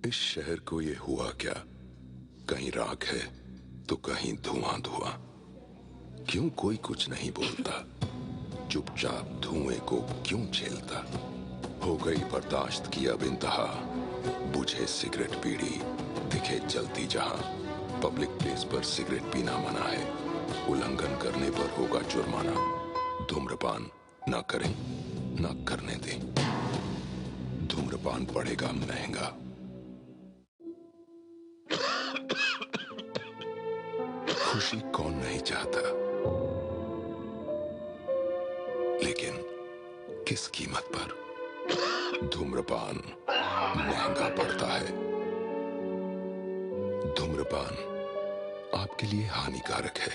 इस शहर को ये हुआ क्या? कहीं राख है तो कहीं धुआं धुआं। क्यों कोई कुछ नहीं बोलता? चुपचाप धुएं को क्यों झेलता? हो गई बर्दाश्त की अब इंतहा। बुझे सिगरेट बीड़ी दिखे जलती जहां। पब्लिक प्लेस पर सिगरेट पीना मना है। उल्लंघन करने पर होगा जुर्माना। धूम्रपान ना करें, ना करने दें। धूम्रपान पड़ेगा महंगा। खुशी कौन नहीं चाहता, लेकिन किस कीमत पर? धूम्रपान महंगा पड़ता है। धूम्रपान आपके लिए हानिकारक है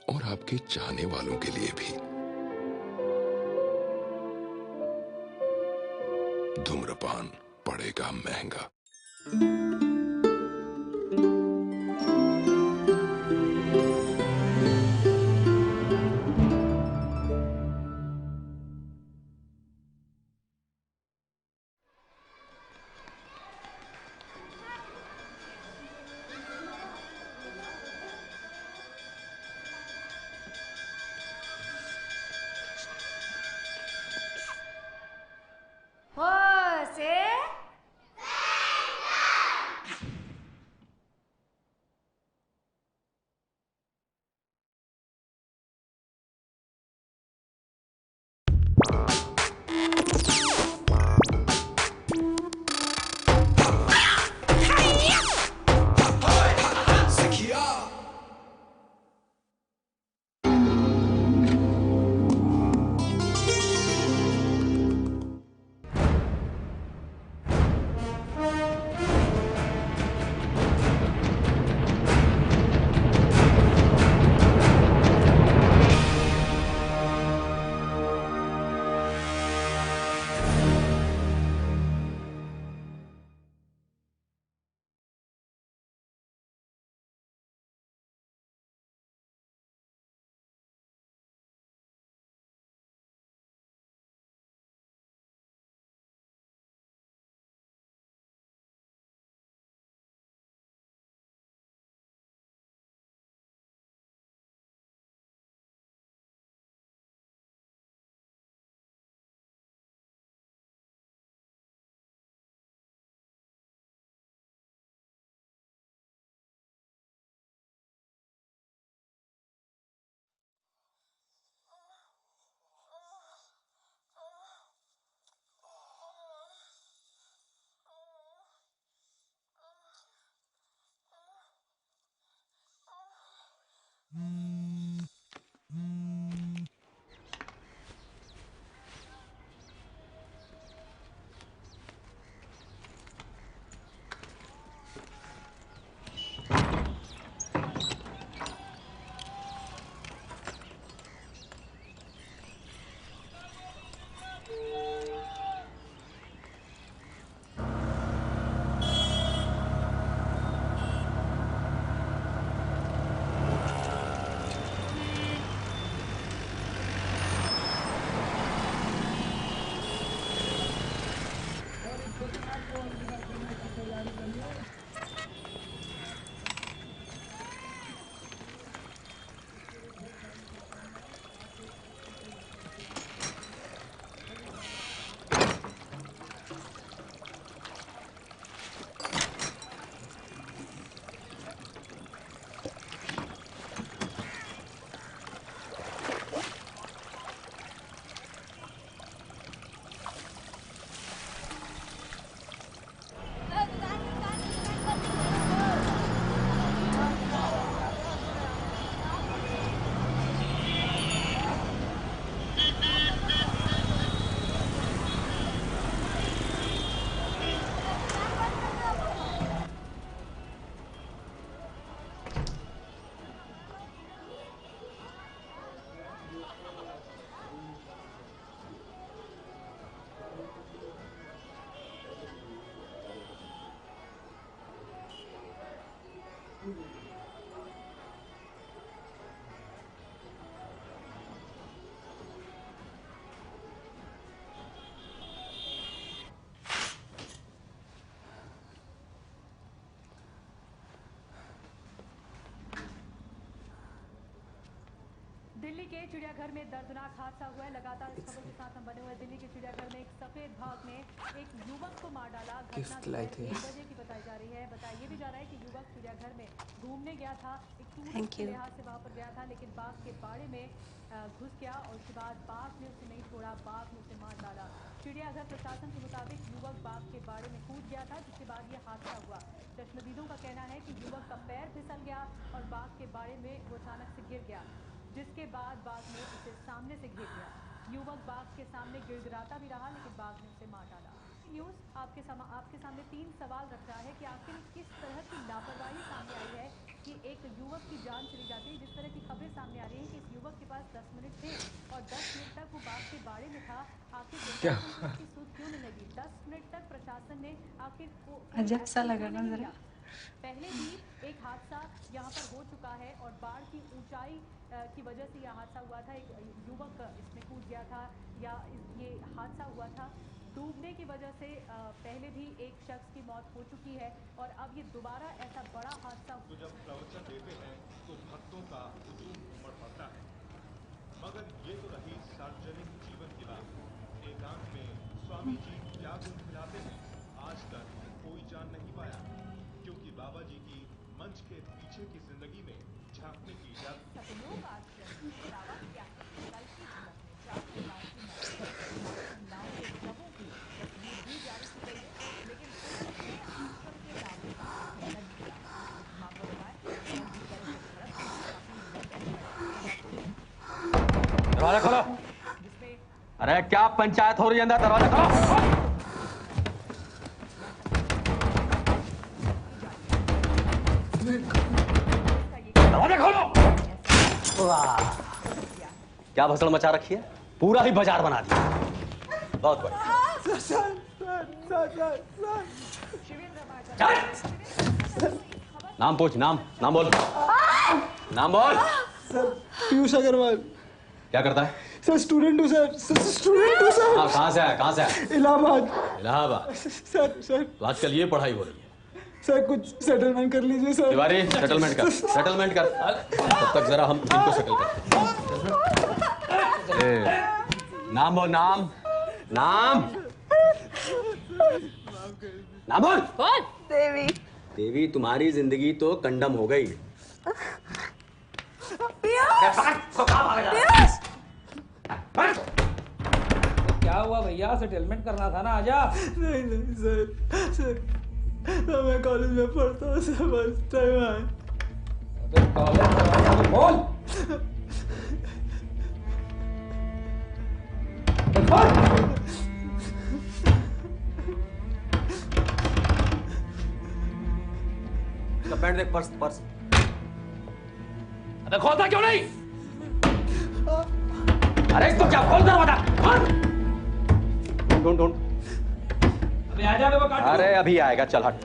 और आपके चाहने वालों के लिए भी। धूम्रपान पड़ेगा महंगा। होसे दिल्ली के चिड़ियाघर में दर्दनाक हादसा हुआ है। लगातार इस खबर के साथ हम बने हुए। दिल्ली के चिड़ियाघर में एक सफेद बाघ ने एक युवक को मार डाला। घटना दोपहर 1 बजे की बताई जा रही है। बताया ये भी जा रहा है कि युवक चिड़ियाघर में घूमने गया था, एक टूरिस्ट के लिहाज से वहां पर गया था, लेकिन बाघ के बाड़े में घुस गया और उसके बाद बाघ ने उसे नहीं छोड़ा, बाघ ने उसे मार डाला। चिड़ियाघर प्रशासन के मुताबिक युवक बाघ के बाड़े में कूद गया था, जिसके बाद ये हादसा हुआ। चश्मदीदों का कहना है कि युवक का पैर फिसल गया और बाघ के बाड़े में वो अचानक से गिर गया, जिसके बाद बाघ ने उसे सामने से घेर लिया। युवक बाघ के सामने गिड़गिड़ाता भी रहा, लेकिन बाघ ने उसे मार डाला। न्यूज़ आपके सामने 3 सवाल रख रहा है कि आखिर किस तरह की लापरवाही सामने आई है कि एक युवक की जान चली जाती है। जिस तरह की खबरें सामने आ रही है कि इस युवक के पास 10 मिनट थे और 10 मिनट तक वो बाघ के बाड़े में था। आखिर प्रशासन को इसकी सूझ क्यों नहीं लगी? 10 मिनट तक प्रशासन ने आखिर को अजब सा लगा ना जरा। पहले भी एक हादसा यहाँ पर हो चुका है और बाढ़ की ऊंचाई की वजह से यह हादसा हुआ था। एक युवक इसमें कूद गया था या ये हादसा हुआ था। डूबने की वजह से पहले भी एक शख्स की मौत हो चुकी है और अब ये दोबारा ऐसा बड़ा हादसा। तो जब प्रवचन देते हैं तो भक्तों का हुजूम उमड़ पड़ता है, मगर ये तो रही सार्वजनिक जीवन की बात। एकांत में स्वामी जी क्या गुनगुनाते हैं आज तक कोई जान नहीं पाया, क्योंकि बाबा जी की मंच के पीछे की जिंदगी में झांकने की दरवाजा खोलो। अरे क्या पंचायत हो रही है अंदर? दरवाजा खोलो। दरवाजा खोलो। वाह, क्या भसड़ मचा रखी है, पूरा ही बाजार बना दिया। बहुत बढ़िया। नाम पूछ, नाम बोल। नाम बोल। सर पीयूष अग्रवाल। क्या करता है? सर स्टूडेंट हूँ सर। स्टूडेंट हूँ सर। कहाँ से है? कहाँ से है? इलाहाबाद। इलाहाबाद। सर तो आजकल ये पढ़ाई हो रही है। सर कुछ सेटलमेंट कर लीजिए सर। तिवारी सेटलमेंट कर, सेटलमेंट कर। तब तक जरा हम इनको सेटल कर। नाम बोल, नाम बोल। देवी। देवी, तुम्हारी जिंदगी तो कंडम हो गई। क्या हुआ भैया? सेटलमेंट करना था ना, आजा। नहीं सर तो मैं कॉलेज में पढ़ता हूँ सर, फर्स्ट टाइम आए। कॉलेज बोल। पैंट देख, पर्स। अबे खोलता क्यों नहीं? अरे इसको क्या खोल दरवाजा? ढूंढ। अबे आजा, वो काट। अरे अभी आएगा, चल हट।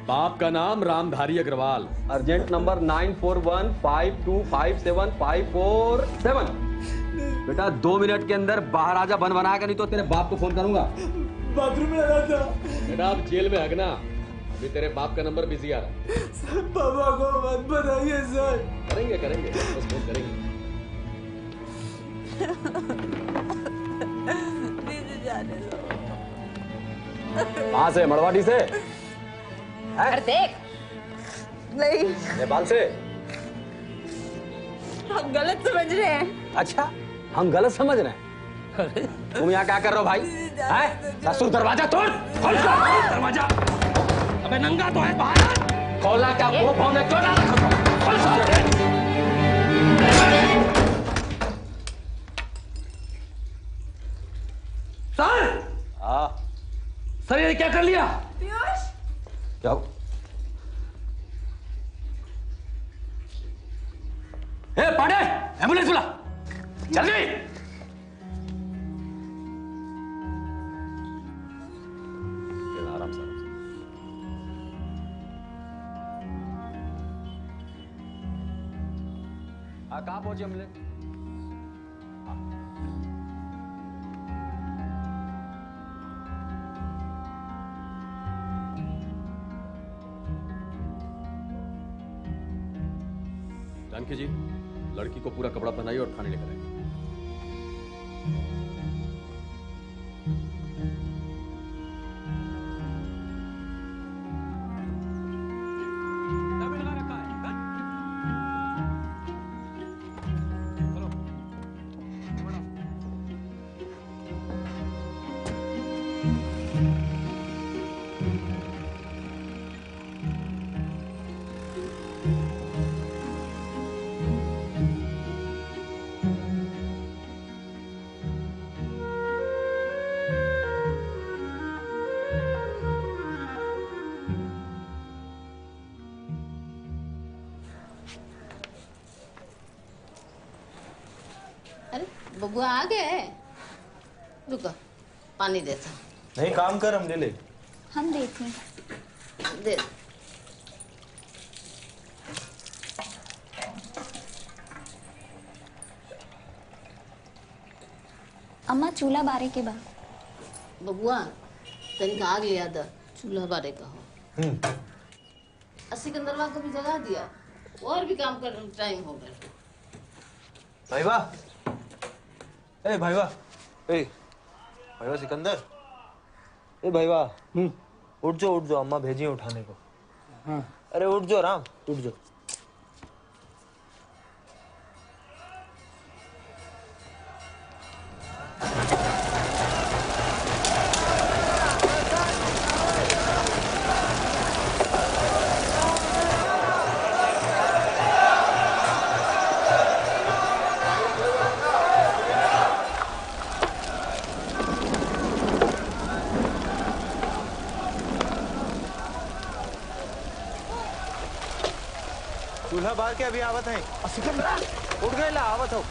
बाप का नाम रामधारी अग्रवाल। अर्जेंट नंबर 9415257547 बेटा 2 मिनट के अंदर बाहर आजा, बन बनाएगा, नहीं तो तेरे बाप को फोन करूंगा। बाथरूम में लगा था। बेटा अब जेल में हगना, अभी तेरे बाप का नंबर बिजी आ रहा है। सर पापा को मत बताइए सर। करेंगे, बस फोन करेंगे। जाने दो। कहाँ से? मड़वाड़ी से? अरे देख। नहीं, नेपाल से? हम गलत समझ रहे हैं। अच्छा, हम गलत समझ रहे हैं? तुम यहाँ क्या कर रहे हो भाई? हैं? ससुर दरवाजा तोड़, खोल दरवाजा। अबे नंगा तो है, बाहर खोलना क्या? वो फोन है, क्यों ना खोल। सर, सर ये क्या कर लिया? पीयूष। क्या? पांडे, एम्बुलेंस बुला जल्दी। आराम से। कहाँ पहुंची एम्बुलेंस? पंखी जी, लड़की को पूरा कपड़ा पहनाइए और थाने लेकर आइए। अरे बबुआ आ गए हैं। रुको पानी देता। नहीं काम कर, हम ले ले। हम देते हैं। दे। अम्मा चूल्हा बारे के बाद बबुआ तनिक आग लिया था, चूल्हा बारे का हो। सिकंदरवा को भी जगा दिया, और भी काम कर टाइम हो गया। भाई वाह, ए भाई वाह, ए भाई वाह सिकंदर, ए भाई वाह, उठ जाओ, अम्मा भेजी है उठाने को। हाँ। अरे उठ जाओ राम, उठ जाओ। चूल्हा बार के अभी आवत है। उठ गए ला, आवत हो।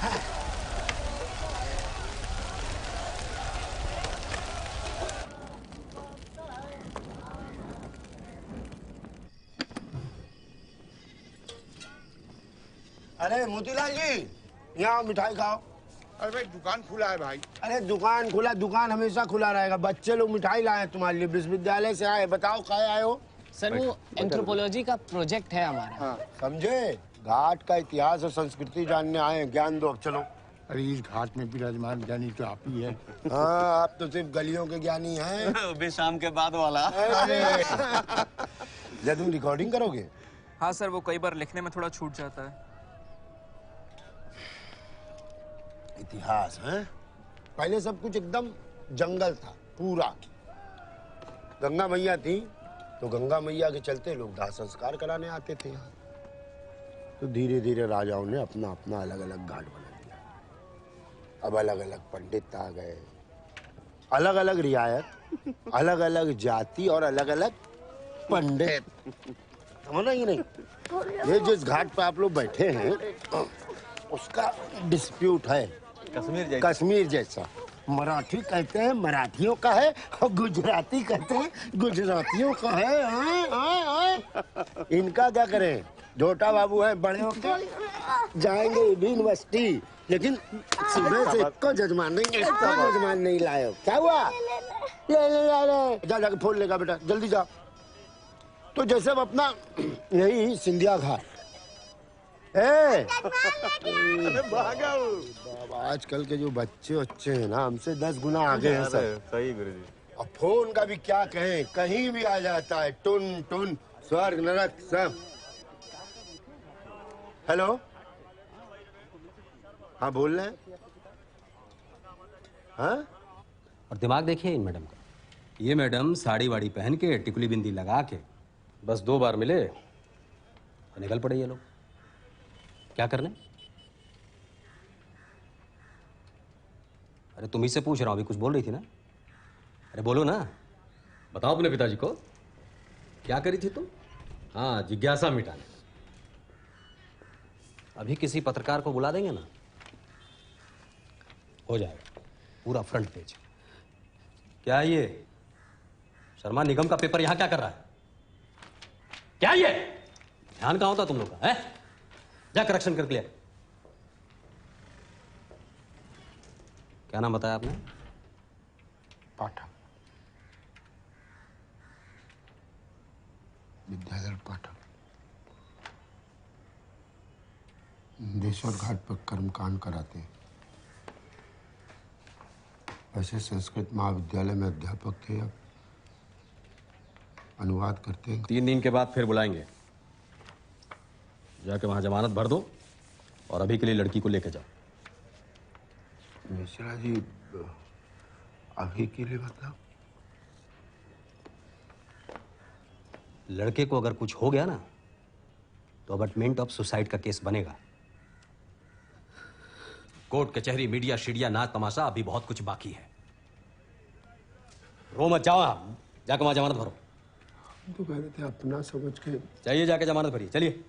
अरे मोतीलाल जी, यहाँ मिठाई खाओ। अरे भाई दुकान खुला है भाई। अरे दुकान खुला, दुकान हमेशा खुला रहेगा। बच्चे लोग मिठाई लाए तुम्हारे लिए, विश्वविद्यालय से आए। बताओ कहाँ आए हो? सर वो एंथ्रोपोलॉजी का प्रोजेक्ट है हमारा। हाँ, समझे? घाट का इतिहास और संस्कृति जानने आए हैं। ज्ञान दो, अब चलो। अरे इस घाट में विराजमान ज्ञानी तो आप ही है। हाँ, आप तो सिर्फ गलियों के ज्ञानी हैं। भी शाम के बाद वाला। जब तुम रिकॉर्डिंग करोगे? हाँ सर, वो कई बार लिखने में थोड़ा छूट जाता है। इतिहास है। पहले सब कुछ एकदम जंगल था, पूरा। गंगा मैया थी, तो गंगा मैया के चलते लोग दाह संस्कार कराने आते थे यहाँ। तो धीरे धीरे राजाओं ने अपना अपना अलग अलग घाट बना दिया। अब अलग अलग पंडित आ गए, अलग अलग रियायत, अलग अलग जाति और अलग अलग पंडित। समझना ही नहीं। ये जिस घाट पे आप लोग बैठे हैं, उसका डिस्प्यूट है कश्मीर जैसा। मराठी कहते हैं मराठियों का है, और गुजराती कहते हैं गुजरातियों का है। इनका क्या करें? झोटा बाबू है, बड़े होके जाएंगे यूनिवर्सिटी, लेकिन सुबह से इसको जजमान नहीं लाए हो। क्या हुआ? ले जा, जाके फोन लेगा बेटा, जल्दी जा। तो जैसे अब अपना यही सिंधिया घाट। आजकल के जो बच्चे हैं ना, हमसे 10 गुना आगे हैं सब। सही गुरुजी। अब फोन का भी क्या कहें, कहीं भी आ जाता है, टुन टुन, स्वर्ग नरक सब। हेलो, हाँ बोल रहे हैं। हाँ, और दिमाग देखिए इन मैडम का। ये मैडम साड़ी वाड़ी पहन के, टिकुली बिंदी लगा के, बस 2 बार मिले और निकल पड़े ये लोग। क्या करने? अरे तुम्ही से पूछ रहा हूं, अभी कुछ बोल रही थी ना? अरे बोलो ना, बताओ अपने पिताजी को क्या करी थी तुम? हाँ, जिज्ञासा मिटाने। अभी किसी पत्रकार को बुला देंगे ना, हो जाएगा पूरा फ्रंट पेज। क्या ये शर्मा निगम का पेपर यहां क्या कर रहा है? क्या ये ध्यान कहां होता तुम लोग का? है जा करेक्शन करके ले। क्या नाम बताया आपने? पाठक, विद्याधर पाठक। नंदेश्वर घाट पर कर्मकांड कराते हैं। ऐसे संस्कृत महाविद्यालय में अध्यापक थे, अब अनुवाद करते हैं। 3 दिन के बाद फिर बुलाएंगे। जाके वहां जमानत भर दो और अभी के लिए लड़की को लेके जाओ। मिश्रा जी, अभी के लिए मतलब? लड़के को अगर कुछ हो गया ना तो अबॉर्टमेंट ऑफ सुसाइड का केस बनेगा। कोर्ट कचहरी मीडिया शीडिया नाच तमाशा अभी बहुत कुछ बाकी है। रो मत, जाओ आप जाके वहां जमानत भरो। हम तो कह रहे थे अपना समझ के। चाहिए जाके जमानत भरिए, चलिए।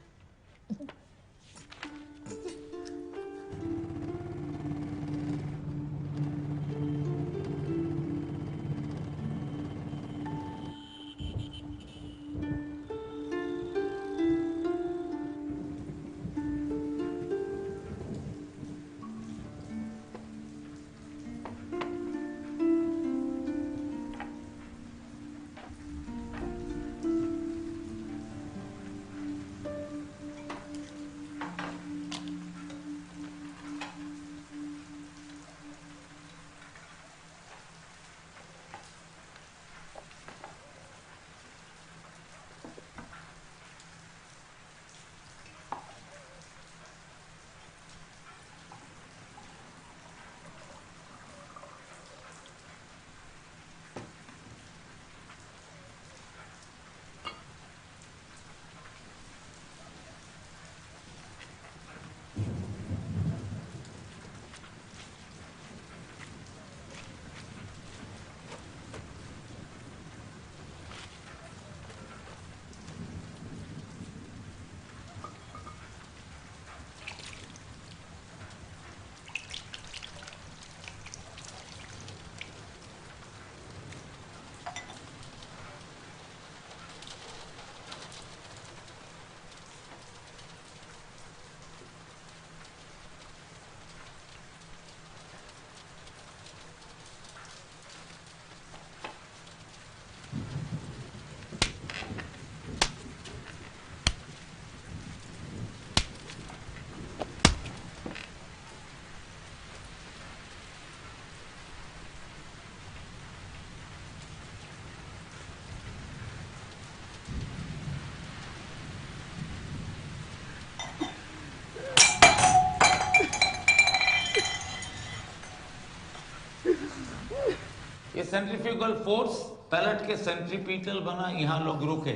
ये सेंट्रीफ्यूगल फोर्स पैलेट के सेंट्रीपीटल बना, यहाँ लोग रुके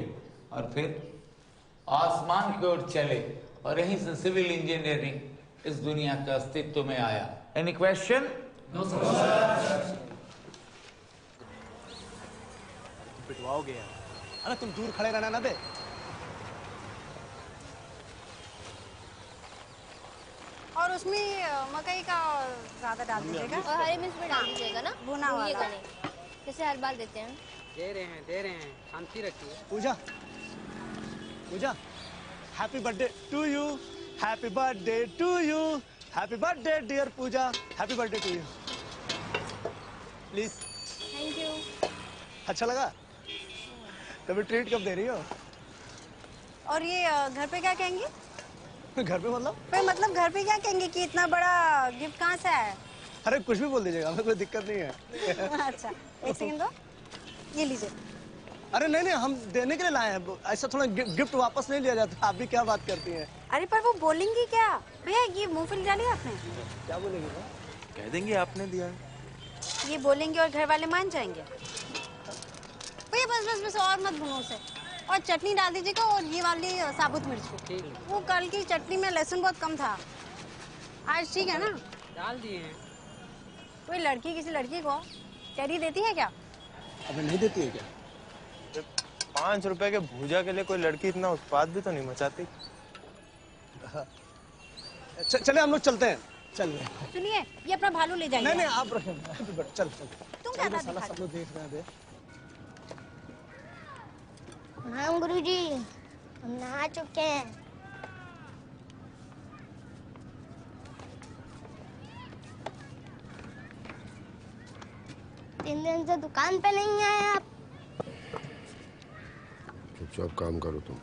और फिर आसमान की ओर चले और यहीं से सिविल इंजीनियरिंग इस दुनिया के अस्तित्व में आया। Any question? No sir. पिटवाओगे यार। अरे तुम दूर खड़े रहना ना दे। और उसमें मकई का ज्यादा डाल दीजिएगा और हरी मिर्च भी डाल दीजिएगा ना, भुना वाला नहीं, जैसे हर बार देते हैं। दे रहे हैं, शांति रखिए। Pooja, Pooja, happy birthday to you, happy birthday to you, happy birthday dear Pooja, happy birthday to you. Please. Thank you. अच्छा लगा? कभी ट्रीट कब दे रही हो? और ये घर पे क्या कहेंगे? घर पे मतलब? मतलब घर पे क्या कहेंगे कि इतना बड़ा गिफ्ट कहाँ से आया? अरे कुछ भी बोल दीजिएगा, हमें कोई दिक्कत नहीं है। अच्छा, एक सेकंड दो, ये लीजिए। अरे नहीं नहीं, हम देने के लिए लाए हैं, ऐसा थोड़ा गिफ्ट वापस नहीं लिया जाता। आप भी क्या बात करती हैं? अरे पर वो बोलेंगी क्या? भैया ये मूंगफली डाली आपने? क्या बोलेंगे? कह देंगे आपने दिया है। ये बोलेंगे और घर वाले मान जाएंगे। भैया बस बस और मत भूनो उसे, और चटनी डाल दीजिएगा और ये वाली साबुत मिर्च भी। वो कल की चटनी में लहसुन बहुत कम था, आज ठीक है ना? डाल दिए हैं। कोई लड़की किसी लड़की को चेरी देती है क्या? अबे नहीं देती है क्या? 5 रुपए के भूजा के लिए कोई लड़की इतना उत्पाद भी तो नहीं मचाती। चले हम लोग चलते हैं। चल रहे। सुनिए, ये अपना भालू ले जाइए। नहीं नहीं, आप रखें। चल चल। तुम क्या सब लोग देख रहे हैं। हाँ गुरुजी, हम नहा चुके हैं। तीन दिन से दुकान पे नहीं आए आप। चुपचाप काम करो तुम।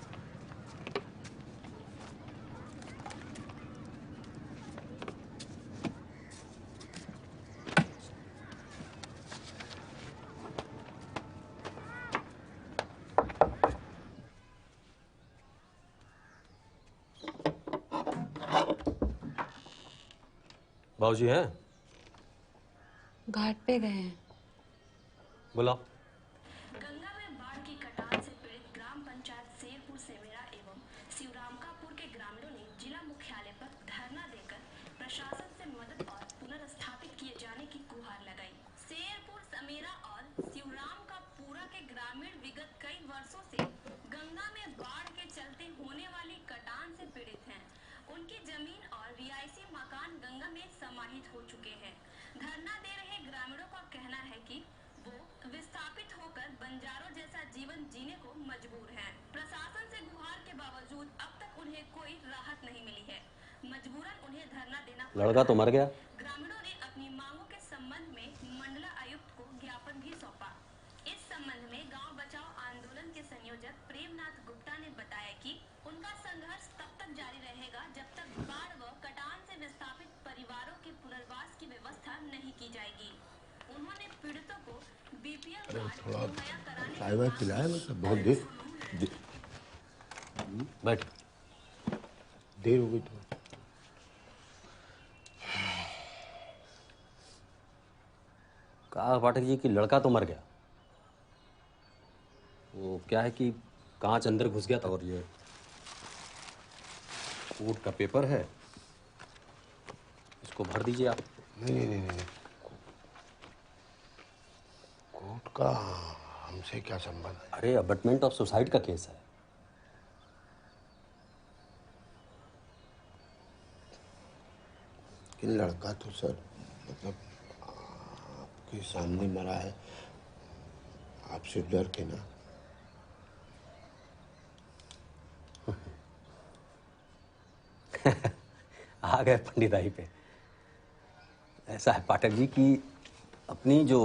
बाबूजी हैं? घाट पे गए हैं। बुलाओ। गंगा में बाढ़ की कटान से पीड़ित ग्राम पंचायत शेरपुर सेमेरा एवं शिवरामकापुर के ग्रामीणों ने जिला मुख्यालय पर धरना देकर प्रशासन से मदद और पुनर्स्थापित किए जाने की गुहार लगाई। शेरपुर सेमेरा और शिवरामकापुर के ग्रामीण विगत कई वर्षों से गंगा में बाढ़ के चलते होने वाली कटान से पीड़ित हैं। उनकी जमीन और रिहायशी मकान गंगा में समाहित हो चुके हैं। धरना दे रहे ग्रामीणों का कहना है कि वो विस्थापित होकर बंजारों जैसा जीवन जीने को मजबूर हैं। प्रशासन से गुहार के बावजूद अब तक उन्हें कोई राहत नहीं मिली है। मजबूरन उन्हें धरना देना। लड़का तो मर गया। ग्रामीणों ने अपनी मांगों के संबंध में मंडला आयुक्त को ज्ञापन भी सौंपा। इस संबंध में गांव बचाओ आंदोलन के संयोजक प्रेमनाथ गुप्ता ने बताया कि उनका संघर्ष तब तक जारी रहेगा जब तक बाढ़ व कटान से विस्थापित परिवारों के पुनर्वास की व्यवस्था नहीं की जाएगी। उन्होंने पीड़ितों को बीपीएल थोड़ा चाय वाय पिलाया, मतलब बहुत देर बैठ देर हो गई तो। कहा पाठक जी कि लड़का तो मर गया। वो क्या है कि कांच अंदर घुस गया था। और ये कोर्ट का पेपर है, इसको भर दीजिए आप। नहीं, कोर्ट का हमसे क्या संबंध है? अरे अबटमेंट ऑफ सुसाइड का केस है। कि लड़का तो सर मतलब आपके सामने मरा है, आपसे डर के ना। आ गए पंडिताई पे। ऐसा है पाठक जी कि अपनी जो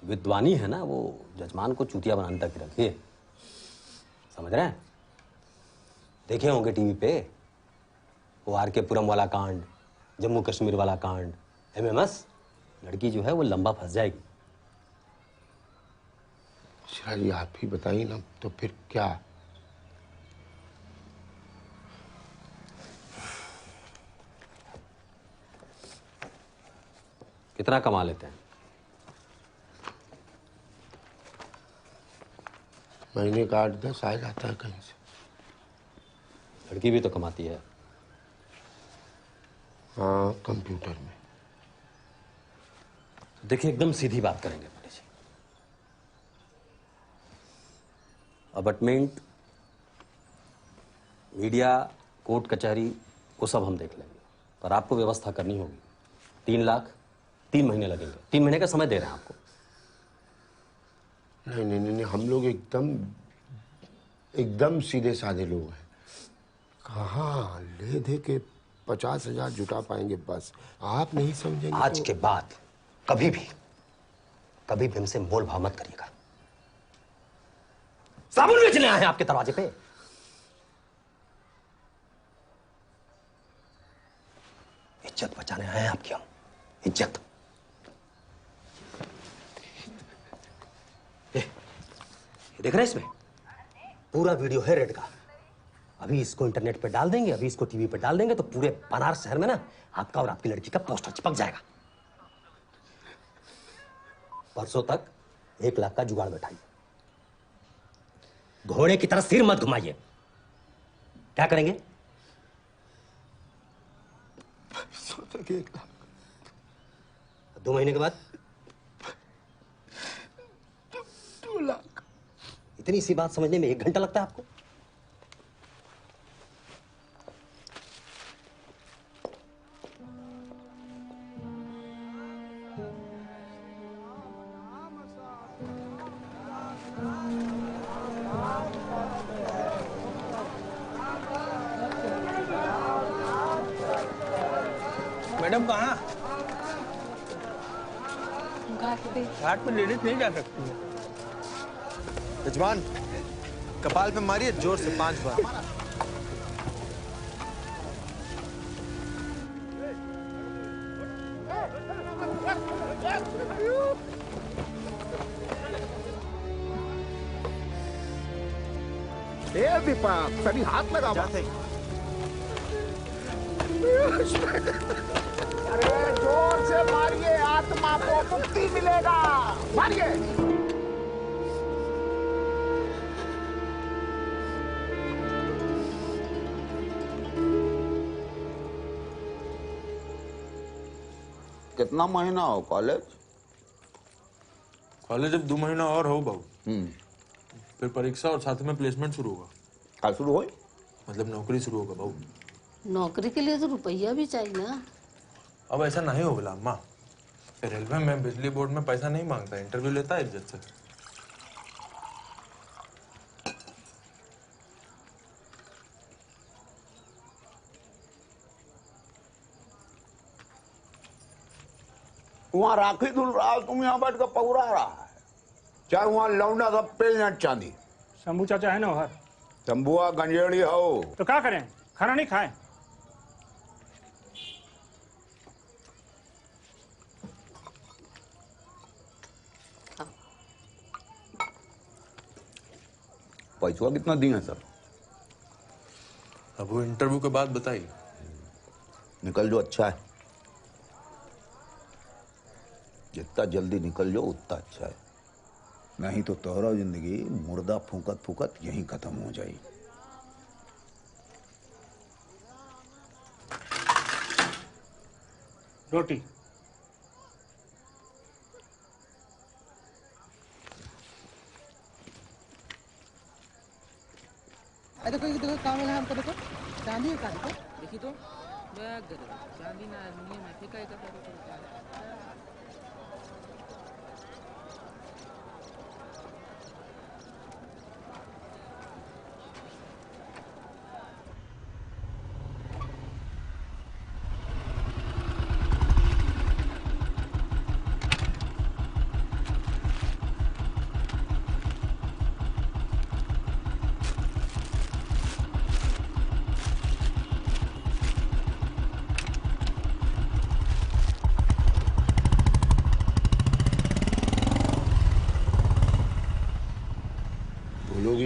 विद्वानी है ना, वो जजमान को चूतिया बनाने तक रखिए। समझ रहे हैं? देखे होंगे टीवी पे वो आर.के. पुरम वाला कांड, जम्मू कश्मीर वाला कांड, एमएमएस। लड़की जो है वो लंबा फंस जाएगी। मिश्रा जी आप ही बताइए ना, तो फिर क्या? कितना कमा लेते हैं? महीने का 8-10 आ जाता है कहीं से। लड़की भी तो कमाती है। हाँ, कंप्यूटर में। देखिए एकदम सीधी बात करेंगे पंडित जी। अबटमेंट, मीडिया, कोर्ट कचहरी, वो सब हम देख लेंगे, पर आपको व्यवस्था करनी होगी। 3 लाख 3 महीने लगेंगे। 3 महीने का समय दे रहे हैं आपको। नहीं, हम लोग एकदम सीधे साधे लोग हैं। कहाँ ले दे के 50,000 जुटा पाएंगे बस। आप नहीं समझेंगे। आज के बाद कभी भी हमसे मोल भाव मत करिएगा। साबुन बेचने आए हैं आपके दरवाजे पे। इज्जत बचाने आए हैं आपकी हम। इज्जत। देख रहे हैं इसमें पूरा वीडियो है रेड का। अभी इसको इंटरनेट पे डाल देंगे, अभी इसको टीवी पे डाल देंगे तो पूरे बनारस शहर में ना आपका और आपकी लड़की का पोस्टर चिपक जाएगा। परसों तक 1 लाख का जुगाड़ बैठाइए। घोड़े की तरह सिर मत घुमाइए। क्या करेंगे? 1 लाख। 2 महीने के बाद 2 लाख। इतनी सी बात समझने में 1 घंटा लगता है आपको? मैडम कहाँ? घाट पे लेडीज नहीं जा सकती है। यजमान कपाल पे मारिए जोर से 5 बार। दीपक सभी हाथ लगा। जाते अरे जाएगा। मारिए। कितना महीना हो कॉलेज? कॉलेज अब 2 महीना और हो बाबू। फिर परीक्षा और साथ में प्लेसमेंट शुरू होगा। क्या शुरू हो? मतलब नौकरी शुरू होगा बाबू। नौकरी के लिए तो रुपया भी चाहिए ना। अब ऐसा नहीं होगा अम्मा। रेलवे में बिजली बोर्ड में पैसा नहीं मांगता, इंटरव्यू लेता है इज्जत से। वहां राखी धुल रहा, तुम यहाँ बैठ कर पौरा रहा है। चाहे वहां लौंडा सब पेल चांदी। शंभू चाचा है ना वहां? शंभुआ गंजेड़ी हो तो क्या करें, खाना नहीं खाए? पैसा कितना दिए हैं सर? अब वो इंटरव्यू के बाद बताइए। निकल जो अच्छा है। जितना जल्दी निकल जाओ उतना अच्छा है, नहीं तो तोहरा जिंदगी मुर्दा फूकत फूकत यहीं खत्म हो जाए। रोटी। देखो काम है हमको, देखो चांदी का देखो, देखी तो चांदी ना एल्युमिनियम है, ठीक है।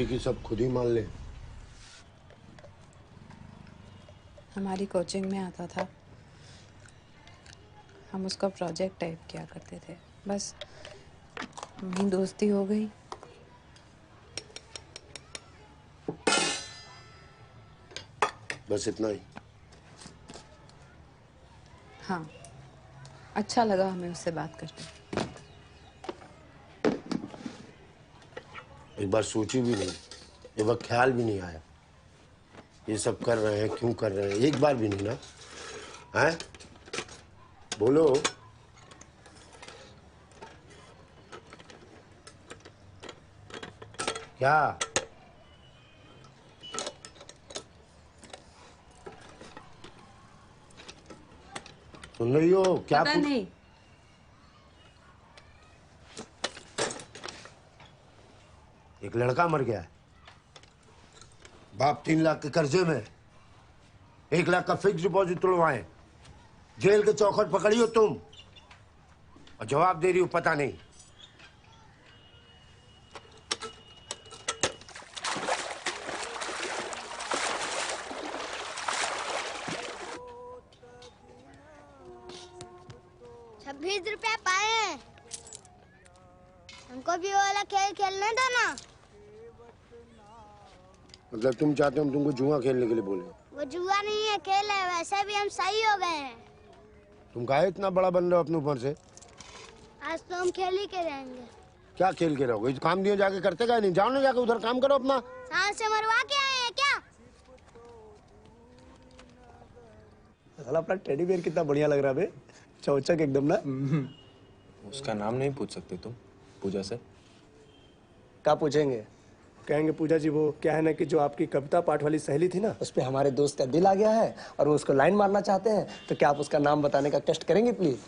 कि सब खुद ही मान ले। हमारी कोचिंग में आता था, हम उसका प्रोजेक्ट टाइप किया करते थे, बस वही दोस्ती हो गई। बस इतना ही? हाँ, अच्छा लगा हमें उससे बात करके। एक बार सोची भी नहीं, एक बार ख्याल भी नहीं आया ये सब कर रहे हैं, क्यों कर रहे हैं, एक बार भी नहीं ना। हैं? बोलो। क्या? सुन रही हो क्या? पता नहीं। एक लड़का मर गया है, बाप 3 लाख के कर्जे में, 1 लाख का फिक्स डिपॉजिट तोड़वाए, जेल के चौखट पकड़ी हो तुम और जवाब दे रही हो पता नहीं। ₹26 पाए, हमको भी वो वाला खेल खेलने दो ना। मतलब तुम चाहते हो हम तुमको जुआ खेलने के लिए बोले? वो जुआ नहीं है, खेल है, वैसे भी हम सही हो गए हैं। तुम काहे इतना बड़ा बन रहे हो अपने ऊपर से? आज तो हम खेल ही के रहेंगे। क्या खेल के रहोगे? काम दिए जाके करते क्या नहीं? जाओ ना, जाके उधर काम करो अपना। सांड से मरवा के आए हैं क्या? साला अपना टेडी बेयर कितना बढ़िया लग रहा है बे, चौचक एकदम ना। उसका नाम नहीं पूछ सकते तुम पूजा से? क्या पूछेंगे? कहेंगे पूजा जी वो क्या है ना कि जो आपकी कविता पाठ वाली सहेली थी ना, उस पे हमारे दोस्त का दिल आ गया है और वो उसको लाइन मारना चाहते हैं, तो क्या आप उसका नाम बताने का कष्ट करेंगे प्लीज?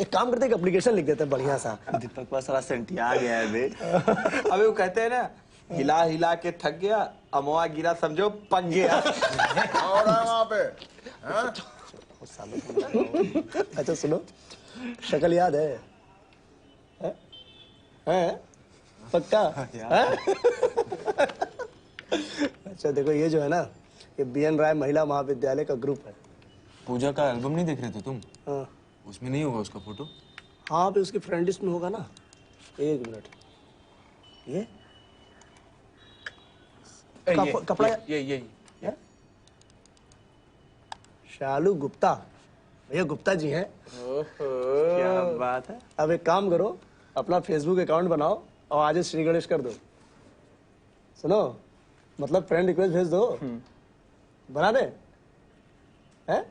एक काम करते हैं, एक एप्लीकेशन लिख देते हैं बढ़िया सा। दीपक पास सारा सेंटिया आ गया है बे। अबे वो कहते हैं ना, हिला हिला के थक गया, अमवा गिरा समझो पक गया। और वहाँ पे अच्छा सुनो, शक्ल याद है? हैं? पक्का? अच्छा देखो, ये जो है ना, ये BN राय महिला महाविद्यालय का ग्रुप है। पूजा का एल्बम नहीं देख रहे थे तुम? हाँ। उसमें नहीं होगा उसका फोटो? हाँ भी उसकी फ्रेंड लिस्ट में होगा ना। एक मिनट, ये कपड़ा ये शालू गुप्ता, भैया गुप्ता जी हैं। क्या बात है। अब एक काम करो, अपना फेसबुक अकाउंट बनाओ और आज श्री गणेश कर दो। सुनो, मतलब फ्रेंड रिक्वेस्ट भेज दो। बना दे हैं?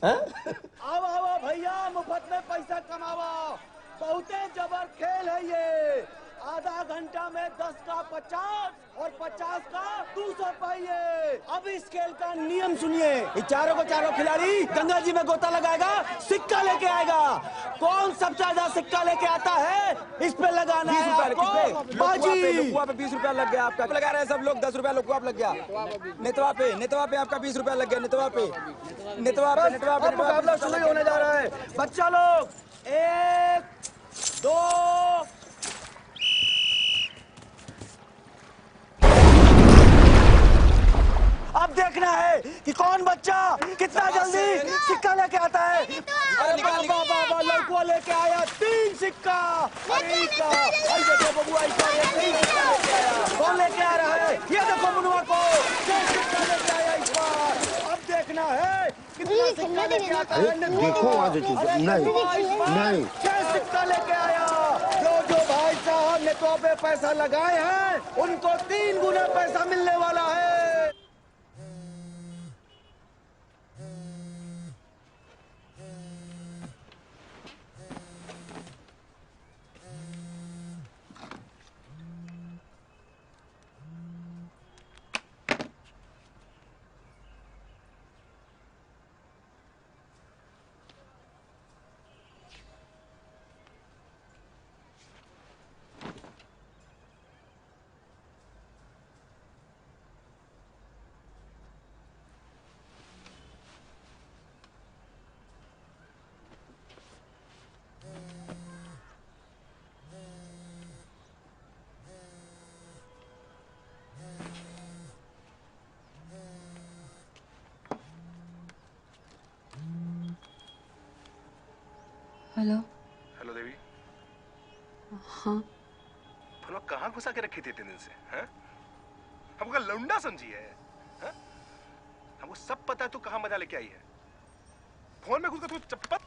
आओ आओ भैया, मुफ्त में पैसा कमाओ, बहुते जबर खेल है ये। आधा घंटा में 10 का 50 और 50 का 200 पाइए। अब इस खेल का नियम सुनिए। ये चारों को चारों खिलाड़ी गंगा जी में गोता लगाएगा, सिक्का लेके आएगा। कौन सबसे ज्यादा सिक्का लेके आता है, इस पे लगाना है आपको बाजी। लुकुआ पे 20 रुपया लग गया आपका। लगा रहे हैं सब लोग 10 रुपया लुकुआ पे लग गया। नेतवा पे आपका 20 रुपया लग गया। नेतवा पे मुकाबला शुरू होने जा रहा है। बच्चा लोग 1 2 अब देखना है कि कौन बच्चा कितना जल्दी सिक्का लेके आता है। लड़कुआ लेके आया 3 सिक्का। कौन लेके आ रहा है, ये देखो मुनुआ को 6 सिक्का लेके आया इस बार। अब देखना है कितना सिक्का लेके आता है। देखो नहीं 6 सिक्का लेके आया। जो भाई साहब नेतवा पे पैसा लगाए हैं, उनको 3 गुना पैसा मिलने वाला है। हेलो हेलो देवी। हाँ फुलवा कहाँ घुसा के रखी थी इतने दिन से? हैं? हमको लौंडा समझी है? हैं? हमको सब पता है तू कहाँ मजा लेके आई है। फोन में घुस कर तू चप्पत।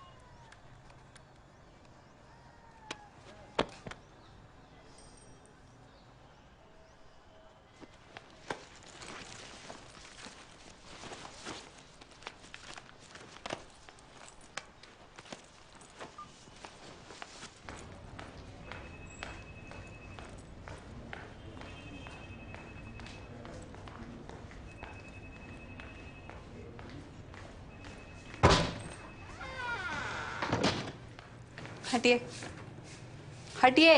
हटिए हटिए।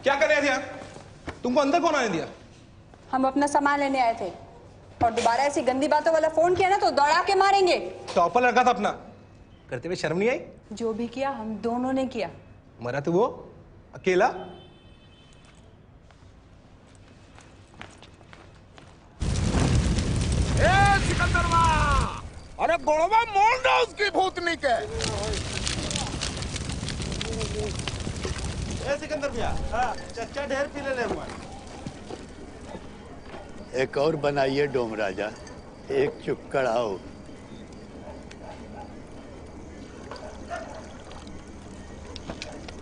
क्या कर रहे थे यार? तुमको अंदर कौन आने दिया? हम अपना सामान लेने आए थे और दोबारा ऐसी गंदी बातों वाला फोन किया ना तो दौड़ा के मारेंगे। टॉपर लड़का था अपना, करते हुए शर्म नहीं आई? जो भी किया हम दोनों ने किया। मरा तो वो अकेला? सिकंदरवा, अरे गोड़वा मोड़ दो उसकी भूतनी के। सिकंदर भैया, चच्चा ढेर पी ले हुआ। एक और बनाइए डोम राजा, एक चुक्कड़ आओ।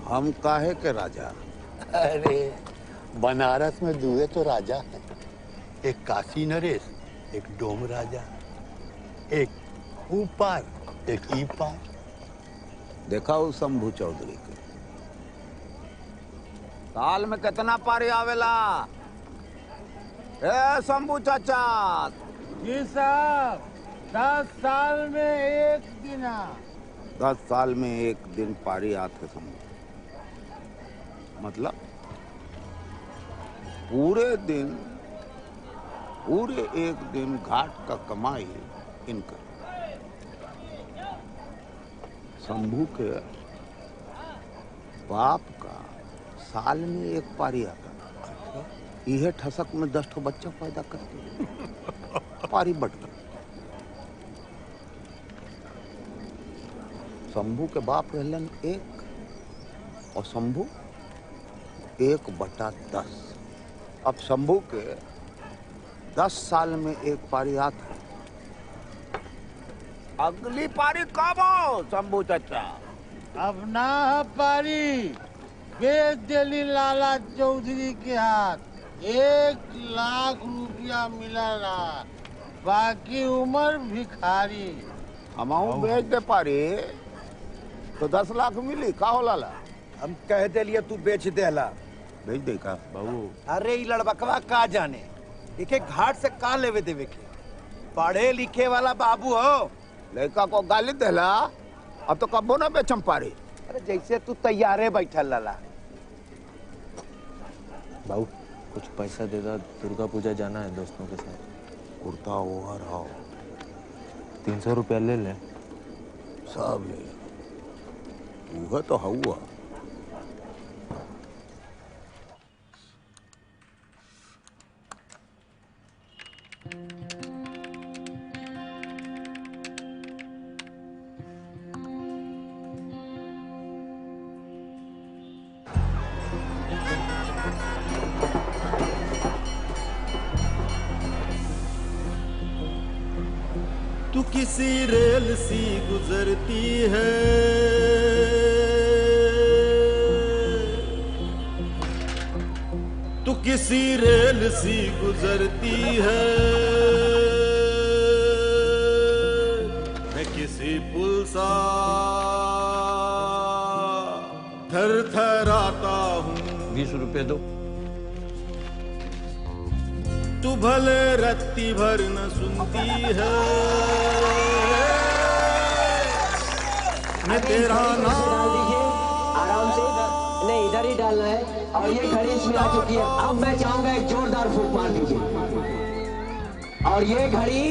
हम काहे के राजा? अरे बनारस में दुए तो राजा हैं, एक काशी नरेश, एक डोम राजा, एक ऊपर एक ई पार। देखा उस शंभू चौधरी के साल में कितना पारी आवेला? ए शंभू चाचा। जी साहब, 10 साल में एक दिन। 10 साल में एक दिन पारी आते समझ। मतलब पूरे एक दिन घाट का कमाई इनकर। शंभू के बाप का साल में एक पारी आता, यह ठसक में 10 ठो बच्चा पैदा करते, पारी बढ़ गई। शंभू के बाप रहलन 1 और शंभू 1/10। अब शंभू के 10 साल में एक पारी आता, अगली पारी कब हो शंभू चाचा? अब ना पारी बेच दिली लाला चौधरी के हाथ, 1 लाख रुपया मिला ना, बाकी उम्र भिखारी। हमाऊ बेच दे पारी तो 10 लाख मिली का हो लाला? हम कह दिलिए तू बेच देला। भेज दे का बाबू? अरे ये लड़बकवा का जाने एक घाट से का लेवे देवे के, पढ़े लिखे वाला बाबू हो। लड़का को गाली देला, अब तो कबो ना बेचम पारी। अरे जैसे तू तैयारे बैठल लाला। बाबू कुछ पैसा दे दो, दुर्गा पूजा जाना है दोस्तों के साथ। कुर्ता ओवर आओ, 300 रुपया ले ले। सब ले वह तो हुआ। तू किसी रेल सी गुजरती है, तू किसी रेल सी गुजरती है, मैं किसी पुल सा थरथराता हूँ। 20 रुपए दो। तू भले रत्ती भर न सुनती है, मैं तेरा नाम आराम से नहीं इधर ही डालना है। और ये घड़ी इसमें आ चुकी है। अब मैं चाहूंगा एक जोरदार फूंक मार दीजिए। और ये घड़ी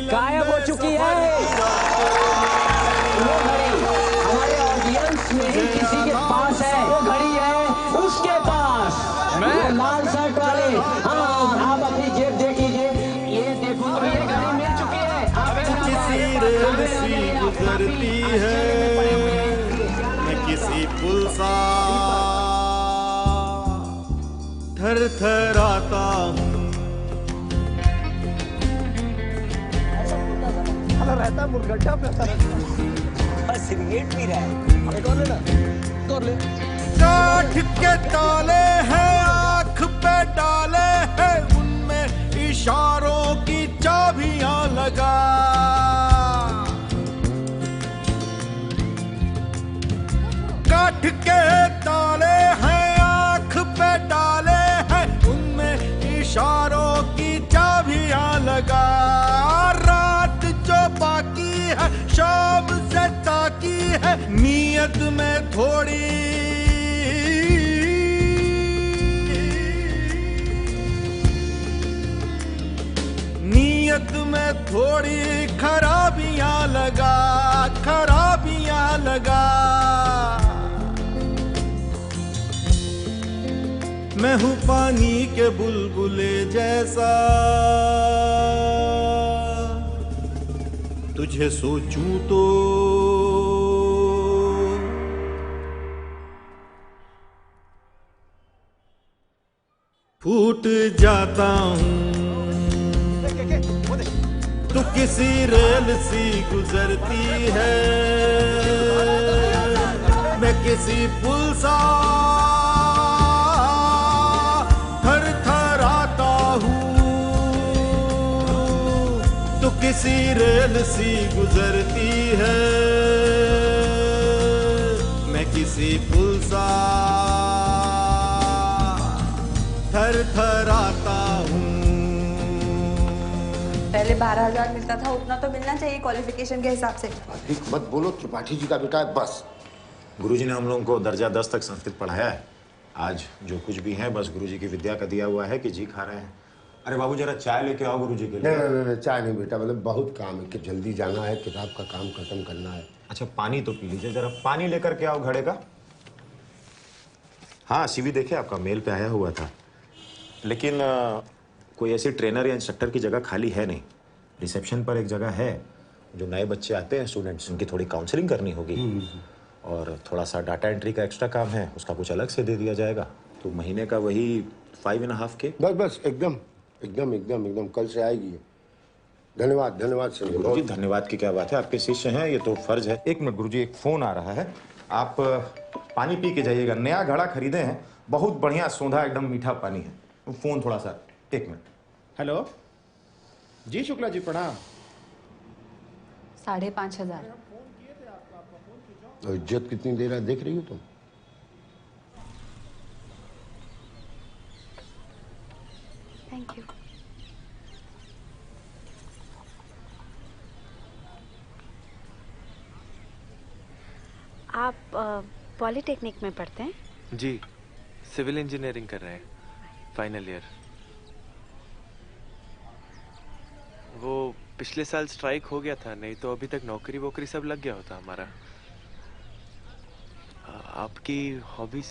गायब हो चुकी है। वो घड़ी हमारे ऑडियंस में किसी के पास है, वो घड़ी है उसके पास। मैं लाल शर्ट वाले, हाँ आप अपनी जेब देख लीजिए। ये देखो ये घड़ी मिल चुकी है। किसी रेल सी गुजरती है, मैं किसी पुल सा थरथराता हूँ। रहता मुर्गड्ढा पे सिगरेट पी रहा है। काठ के ताले हैं, आँख पे डाले हैं, उनमें इशारों की चाबियां लगा। काठ के ताले हैं, आँख पे डाले हैं, उनमें इशारों की चाबियां लगा। रात जो बाकी है शाम से ताकी है, नीयत में थोड़ी नीयत में थोड़ी खराबियां लगा, खराबियां लगा। मैं हूँ पानी के बुलबुले जैसा, तुझे सोचूं तो फूट जाता हूँ। तू किसी रेल सी गुजरती है, मैं किसी पुल सा थरथराता हूँ। तू किसी रेल सी गुजरती है, मैं किसी पुल सा थरथराता हूँ। पहले 12,000 मिलता था, उतना तो मिलना चाहिए क्वालिफिकेशन के हिसाब से। अधिक मत बोलो, त्रिपाठी जी का बेटा है बस। गुरुजी ने हम लोगों को दर्जा 10 तक संस्कृत पढ़ाया है। आज जो कुछ भी है बस गुरुजी की विद्या का दिया हुआ है कि जी खा रहे हैं। अरे बाबू जरा चाय लेके आओ गुरुजी के लिए। नहीं, चाय नहीं बेटा, मतलब बहुत काम है कि जल्दी जाना है, किताब का काम खत्म करना है। अच्छा पानी तो पी लीजिए, जरा पानी लेकर के आओ घड़े का। हाँ सीवी देखे आपका मेल पे आया हुआ था, लेकिन कोई ऐसी ट्रेनर या इंस्ट्रक्टर की जगह खाली है नहीं। रिसेप्शन पर एक जगह है, जो नए बच्चे आते हैं स्टूडेंट्स, उनकी थोड़ी काउंसलिंग करनी होगी और थोड़ा सा डाटा एंट्री का एक्स्ट्रा काम है, उसका कुछ अलग से दे दिया जाएगा। तो महीने का वही 5.5K। बस एकदम एकदम एकदम एकदम कल से आएगी। धन्यवाद धन्यवाद संजय। गुरुजी धन्यवाद की क्या बात है, आपके शिष्य हैं, ये तो फर्ज है। एक मिनट गुरुजी, एक फोन आ रहा है, आप पानी पी के जाइएगा। नया घड़ा खरीदे हैं, बहुत बढ़िया सोंधा एकदम मीठा पानी है। फोन थोड़ा सा, एक मिनट। हेलो जी शुक्ला जी प्रणाम। 5,500। और इज्जत कितनी दे रहा है देख रही हो तुम? Thank you. आप पॉलिटेक्निक में पढ़ते हैं? जी, सिविल इंजीनियरिंग कर रहे हैं, फाइनल ईयर। वो पिछले साल स्ट्राइक हो गया था, नहीं तो अभी तक नौकरी वोकरी सब लग गया होता हमारा। आपकी हॉबीज?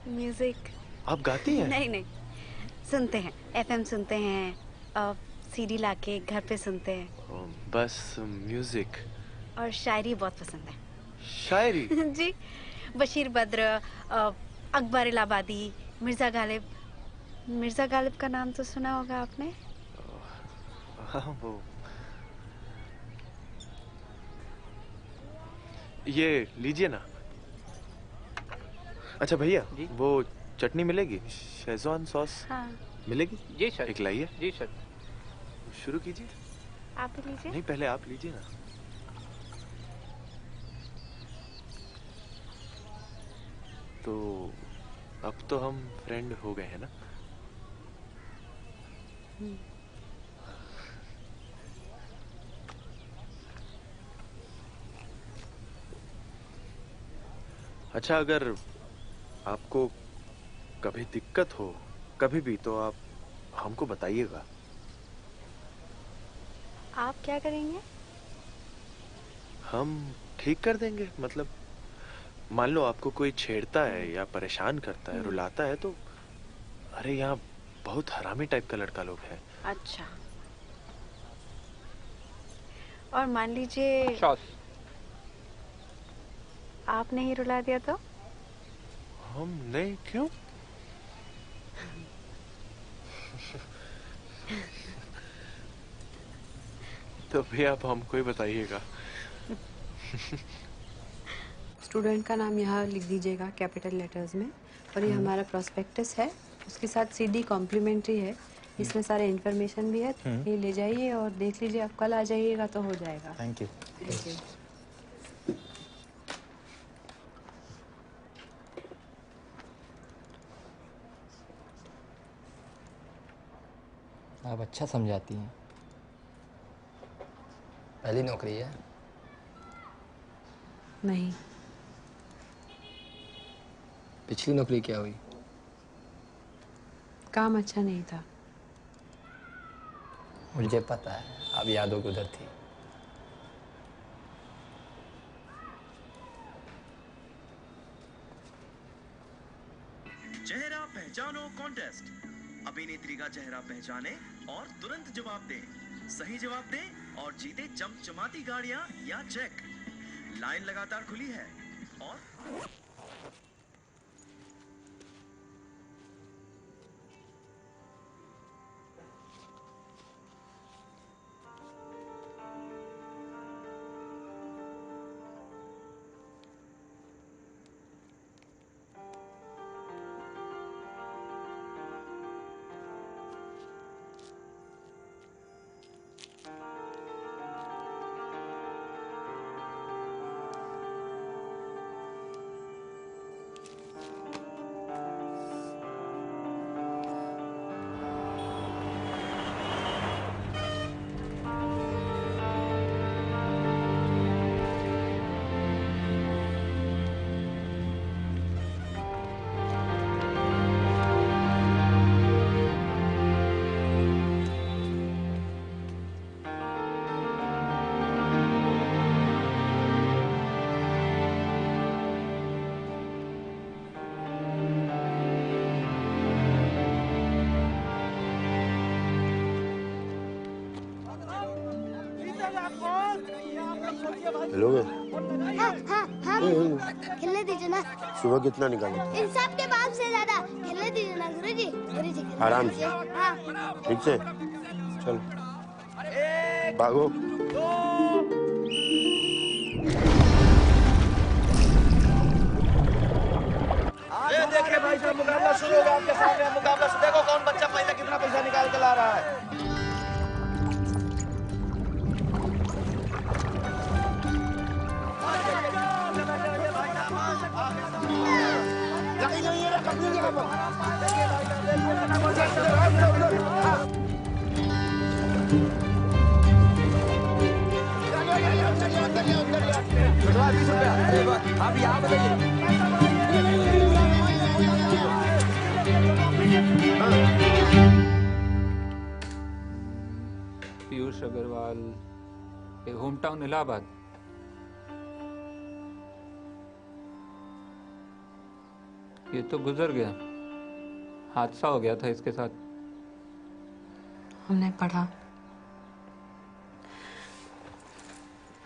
म्यूजिक। आप गाती हैं? नहीं, सुनते हैं, एफएम सुनते हैं, सीडी लाके घर पे सुनते हैं। बस म्यूजिक? और शायरी बहुत पसंद है। शायरी? जी, बशीर बद्र, अकबर इलाहाबादी, मिर्जा गालिब का नाम तो सुना होगा आपने? हाँ वो ये लीजिए ना। अच्छा भैया, वो चटनी मिलेगी? Schezwan sauce? हाँ। मिलेगी? जी सर। एक लाइए। जी सर। शुरू कीजिए। आप भी लीजिए। नहीं पहले आप लीजिए ना। तो अब तो हम फ्रेंड हो गए हैं ना? अच्छा अगर आपको कभी दिक्कत हो कभी भी तो आप हमको बताइएगा। आप क्या करेंगे? हम ठीक कर देंगे। मतलब मान लो आपको कोई छेड़ता है या परेशान करता है, रुलाता है, तो अरे यहाँ बहुत हरामी टाइप का लड़का लोग है। अच्छा, और मान लीजिए आपने ही रुला दिया तो? हम नहीं, क्यों? तो भी आप हमको ही बताइएगा। स्टूडेंट का नाम यहाँ लिख दीजिएगा कैपिटल लेटर्स में, और ये हमारा प्रोस्पेक्टस है, उसके साथ सीडी कॉम्प्लीमेंट्री है, इसमें सारे इन्फॉर्मेशन भी है। ये ले जाइए और देख लीजिए, आप कल आ जाइएगा तो हो जाएगा। Thank you. Thank you. आप अच्छा समझाती हैं। पहली नौकरी है? नहीं। पिछली नौकरी क्या हुई? काम अच्छा नहीं था। मुझे पता है, आप यादों की उधर थी। चेहरा पहचानो कॉन्टेस्ट। अभिनेत्री का चेहरा पहचाने और तुरंत जवाब दें। सही जवाब दें और जीते चमचमाती गाड़ियां या चेक। लाइन लगातार खुली है और हेलोगे? हाँ हाँ हाँ खेलने दीजिए ना। सुबह कितना निकाले? इन सब के बाप से ज्यादा खेलने दीजिए ना गुरुजी। गुरुजी आराम से। हाँ ठीक से चल भागो। ये देखिए भाई साहब मुकाबला शुरू होगा आपके सामने। मुकाबला से देखो कौन बच्चा पहले कितना पैसा निकाल के ला रहा है। आप यहाँ बताइए। Piyush Agarwal, home town Allahabad. ये तो गुजर गया, हादसा हो गया था इसके साथ। हमने पढ़ा,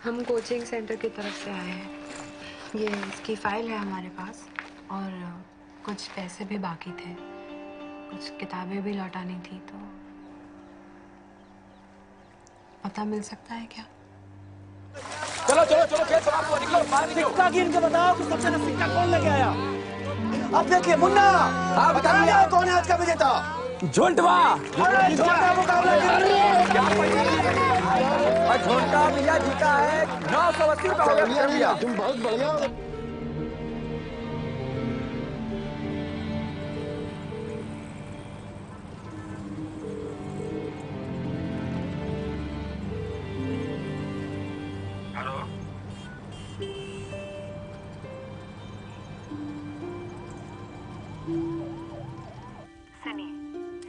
हम कोचिंग सेंटर की तरफ से आए हैं। ये इसकी फाइल है हमारे पास और कुछ पैसे भी बाकी थे, कुछ किताबें भी लौटानी थी, तो पता मिल सकता है क्या? चलो चलो चलो खेल समाप्त हुआ, निकलो बाहर निकलो। सिक्का गिन के बताओ कि सबसे ज्यादा सिक्का कौन लेके आया। अब देखिए मुन्ना, आप बताइए कौन है आज का विजेता। झुंटवा झुंटवा मुकाबला झुंटा भैया जीता है 980 रुपए हो गया भैया। तुम बहुत बढ़िया।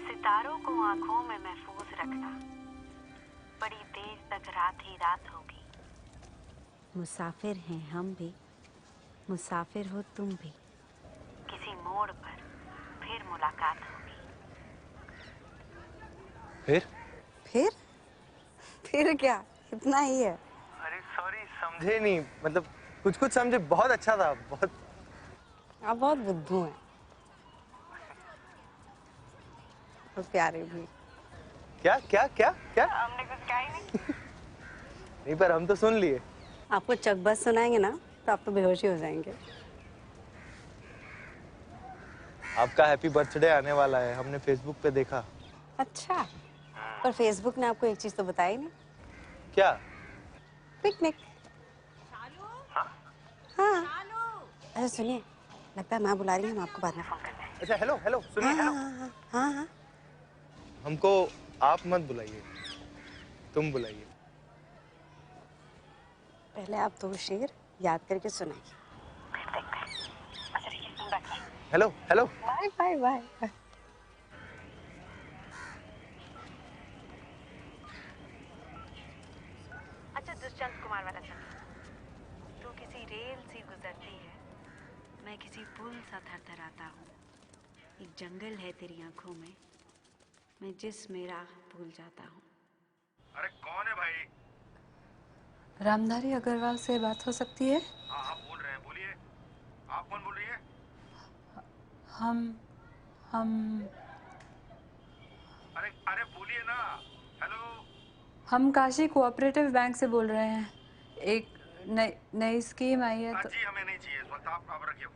सितारों को आंखों में महफूज रखना, बड़ी देर तक रात ही रात होगी। मुसाफिर हैं हम भी, मुसाफिर हो तुम भी। किसी मोड़ पर फिर मुलाकात होगी। फिर क्या, इतना ही है। अरे सॉरी, समझे नहीं, मतलब कुछ कुछ समझे। बहुत अच्छा था, बहुत। आप बहुत बुद्धू हैं और प्यारे भी। क्या क्या क्या क्या? हमने कुछ कहा ही नहीं। नहीं, पर हम तो सुन लिए। आपको चकबस सुनाएंगे ना तो आप तो बेहोश ही हो जाएंगे। आपका हैप्पी बर्थडे आने वाला है, हमने फेसबुक पे देखा। अच्छा, पर फेसबुक ने आपको एक चीज तो बताई नहीं। क्या? पिकनिक। हाँ। अरे सुनिए, लगता है माँ बुला रही है, हम आपको बाद में फोन करते हैं। अच्छा हेलो हेलो सुनिए। हाँ, हेलो। हाँ हाँ। हमको आप मत बुलाइए, तुम बुलाइए। पहले आप दो शेर याद करके सुनाइए। Hello hello. Bye bye bye. अच्छा दुष्यंत कुमार वाला चल। तू किसी रेल सी गुजरती है, मैं किसी पुल सा थरथराता हूँ। एक जंगल है तेरी आंखों में, मैं जिस्म राह भूल जाता हूँ। अरे कौन है भाई? रामधारी अग्रवाल से बात हो सकती है? हाँ आप बोल रहे हैं, बोलिए। आप कौन बोल रही है? हम अरे अरे बोलिए ना। हेलो। हम काशी कोऑपरेटिव बैंक से बोल रहे हैं। एक नई स्कीम आई है तो। जी हमें नहीं चाहिए इस वक्त, आप रखिए फोन।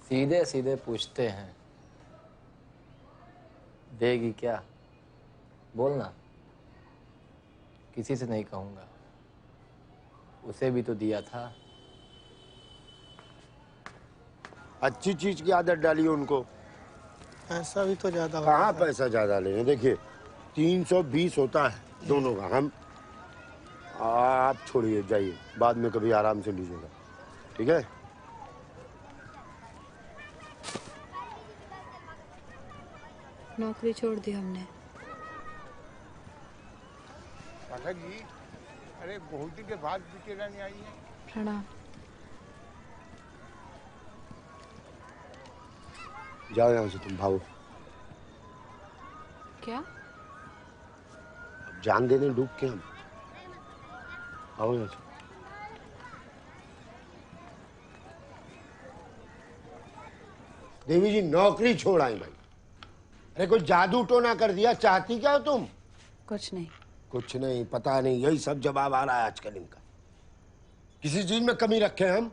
सीधे सीधे पूछते हैं, देगी क्या? बोलना। किसी से नहीं कहूंगा, उसे भी तो दिया था। अच्छी चीज की आदत डाली है उनको। पैसा भी तो ज्यादा। कहाँ पैसा ज्यादा ले रहे हैं? देखिए 320 होता है दोनों का। हम आप छोड़िए, जाइए, बाद में कभी आराम से लीजिएगा, ठीक है? नौकरी छोड़ दी हमने। पाठक जी, अरे बहुत दिन के बाद विजय रानी आई है। प्रणाम। जाओ यहाँ से, तुम भागो। क्या? अब जान देने डूब के हम। आओ यहाँ से। देवी जी नौकरी छोड़ आई भाई। अरे कोई जादू टोना कर दिया, चाहती क्या हो तुम? कुछ नहीं। कुछ नहीं, पता नहीं, यही सब जवाब आ रहा है आजकल इनका। किसी चीज में कमी रखे हम?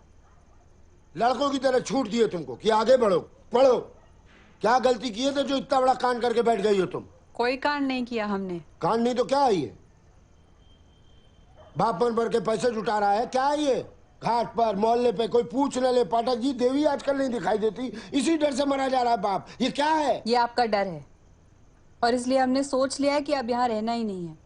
लड़कों की तरह छूट दिए तुमको कि आगे बढ़ो, पढ़ो। क्या गलती किए थे जो इतना बड़ा कांड करके बैठ गई हो तुम? कोई कांड नहीं किया हमने। कांड नहीं तो क्या है ये? बाप मन भर के पैसे जुटा रहा है, क्या है ये? घाट पर मोहल्ले पे कोई पूछ न ले। पाठक जी, देवी आजकल नहीं दिखाई देती, इसी डर से मरा जा रहा है बाप। ये क्या है? ये आपका डर है और इसलिए हमने सोच लिया है कि अब यहाँ रहना ही नहीं है।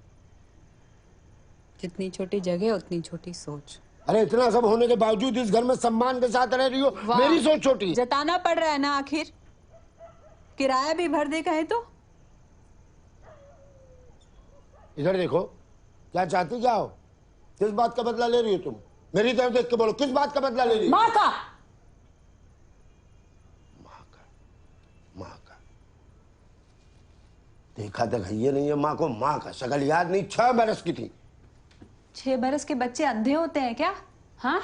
जितनी छोटी जगह उतनी छोटी सोच। अरे इतना सब होने के बावजूद इस घर में सम्मान के साथ रह रही हो, मेरी सोच छोटी। जताना पड़ रहा है ना, आखिर किराया भी भर दे कहे तो। इधर देखो, क्या चाहती क्या हो? किस बात का बदला ले रही हो तुम? मेरी तरफ देख के बोलो, किस बात का बदला ले रही हो? माँ का। माँ का देखा तक ये नहीं है माँ को। माँ का शक्ल याद नहीं, 6 बरस की थी। 6 बरस के बच्चे अंधे होते हैं क्या? हाँ,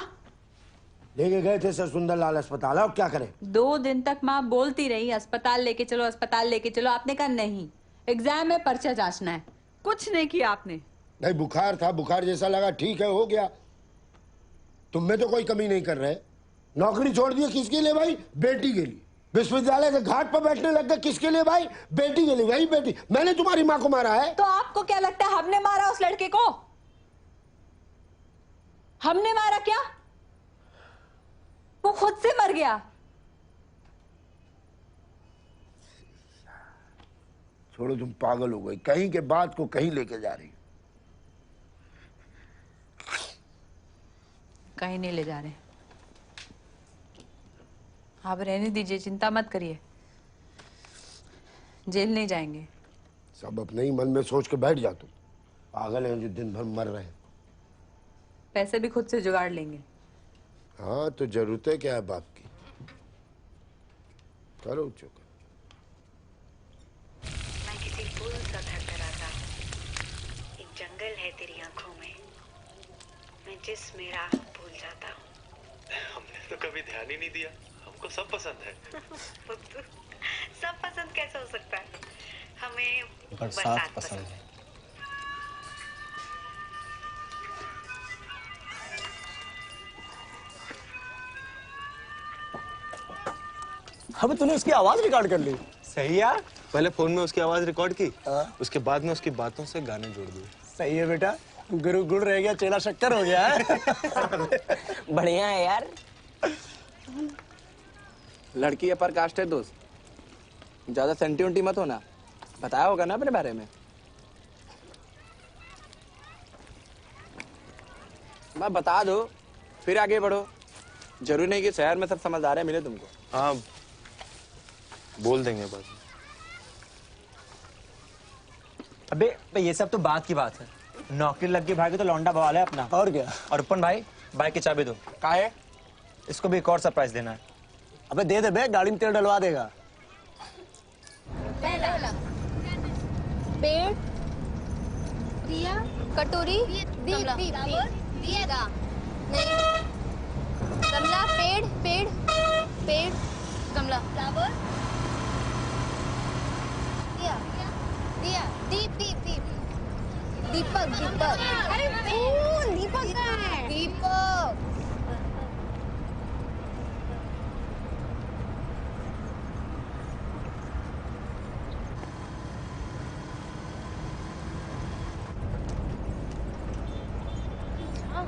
लेके गए थे सर सुंदरलाल अस्पताल, और क्या करें? 2 दिन तक माँ बोलती रही अस्पताल लेके चलो, अस्पताल लेके चलो। आपने कहा नहीं, एग्जाम में पर्चा जांचना है। कुछ नहीं किया आपने। नहीं, बुखार था, बुखार जैसा लगा, ठीक है, हो गया। तुम में तो कोई कमी नहीं कर रहे। नौकरी छोड़ दी किसके लिए भाई? बेटी के लिए। विश्वविद्यालय के घाट पर बैठने लग गए, किसके लिए भाई? बेटी के लिए। वही बेटी। मैंने तुम्हारी माँ को मारा है? तो आपको क्या लगता है हमने मारा उस लड़के को? हमने मारा क्या? वो खुद से मर गया। छोड़ो, तुम पागल हो गई। कहीं के बात को कहीं लेके जा रही हो। कहीं नहीं ले जा रहे। आप रहने दीजिए, चिंता मत करिए। जेल नहीं जाएंगे। सब अपने ही मन में सोच के बैठ जा तुम। पागल हैं जो दिन भर मर रहे हैं। पैसे भी खुद से जुगाड़ लेंगे। हाँ, तो जरूरत है क्या है बाप की? करो चुप। मैं किसी पुल सा थरथराता हूँ। एक जंगल है तेरी आंखों में, मैं जिस मेरा भूल जाता हूँ। हमने तो कभी ध्यान ही नहीं दिया, हमको सब पसंद है। सब पसंद कैसे हो सकता है? हमें बरसात पसंद है। अब तूने उसकी आवाज रिकॉर्ड कर ली। सही यार। पहले फोन में उसकी आवाज रिकॉर्ड की, उसके बाद में उसकी बातों से गाने जोड़ दिए। सही है बेटा, गुरु गुड़ रह गया, चेला शक्कर हो गया है। बढ़िया है यार। लड़की अपर कास्ट है दोस्त, ज्यादा सेंटी मत होना। बताया होगा ना अपने बारे में। मैं बता दो, फिर आगे बढ़ो। जरूरी नहीं कि शहर में सब समझदार है मिले तुमको। हाँ, बोल देंगे बाद में। अबे ये सब तो बात की बात है। नौकरी लग गई भाई को तो लौंडा बवाल है अपना। और क्या? और उपन भाई, बाइक की चाबी दो। काहे? इसको भी एक और सरप्राइज देना है। अबे दे दे बे, गाड़ी में तेल डलवा देगा। पेड़, दिया, कटोरी, दीप, दिया, नहीं, गमला, पेड़, पेड़, पेड़, गमला, फ्लावर, दिया, दिया, दीप, दीप, दीप, दीपक, दीपक, अरे दीपक कहाँ है? दीपक।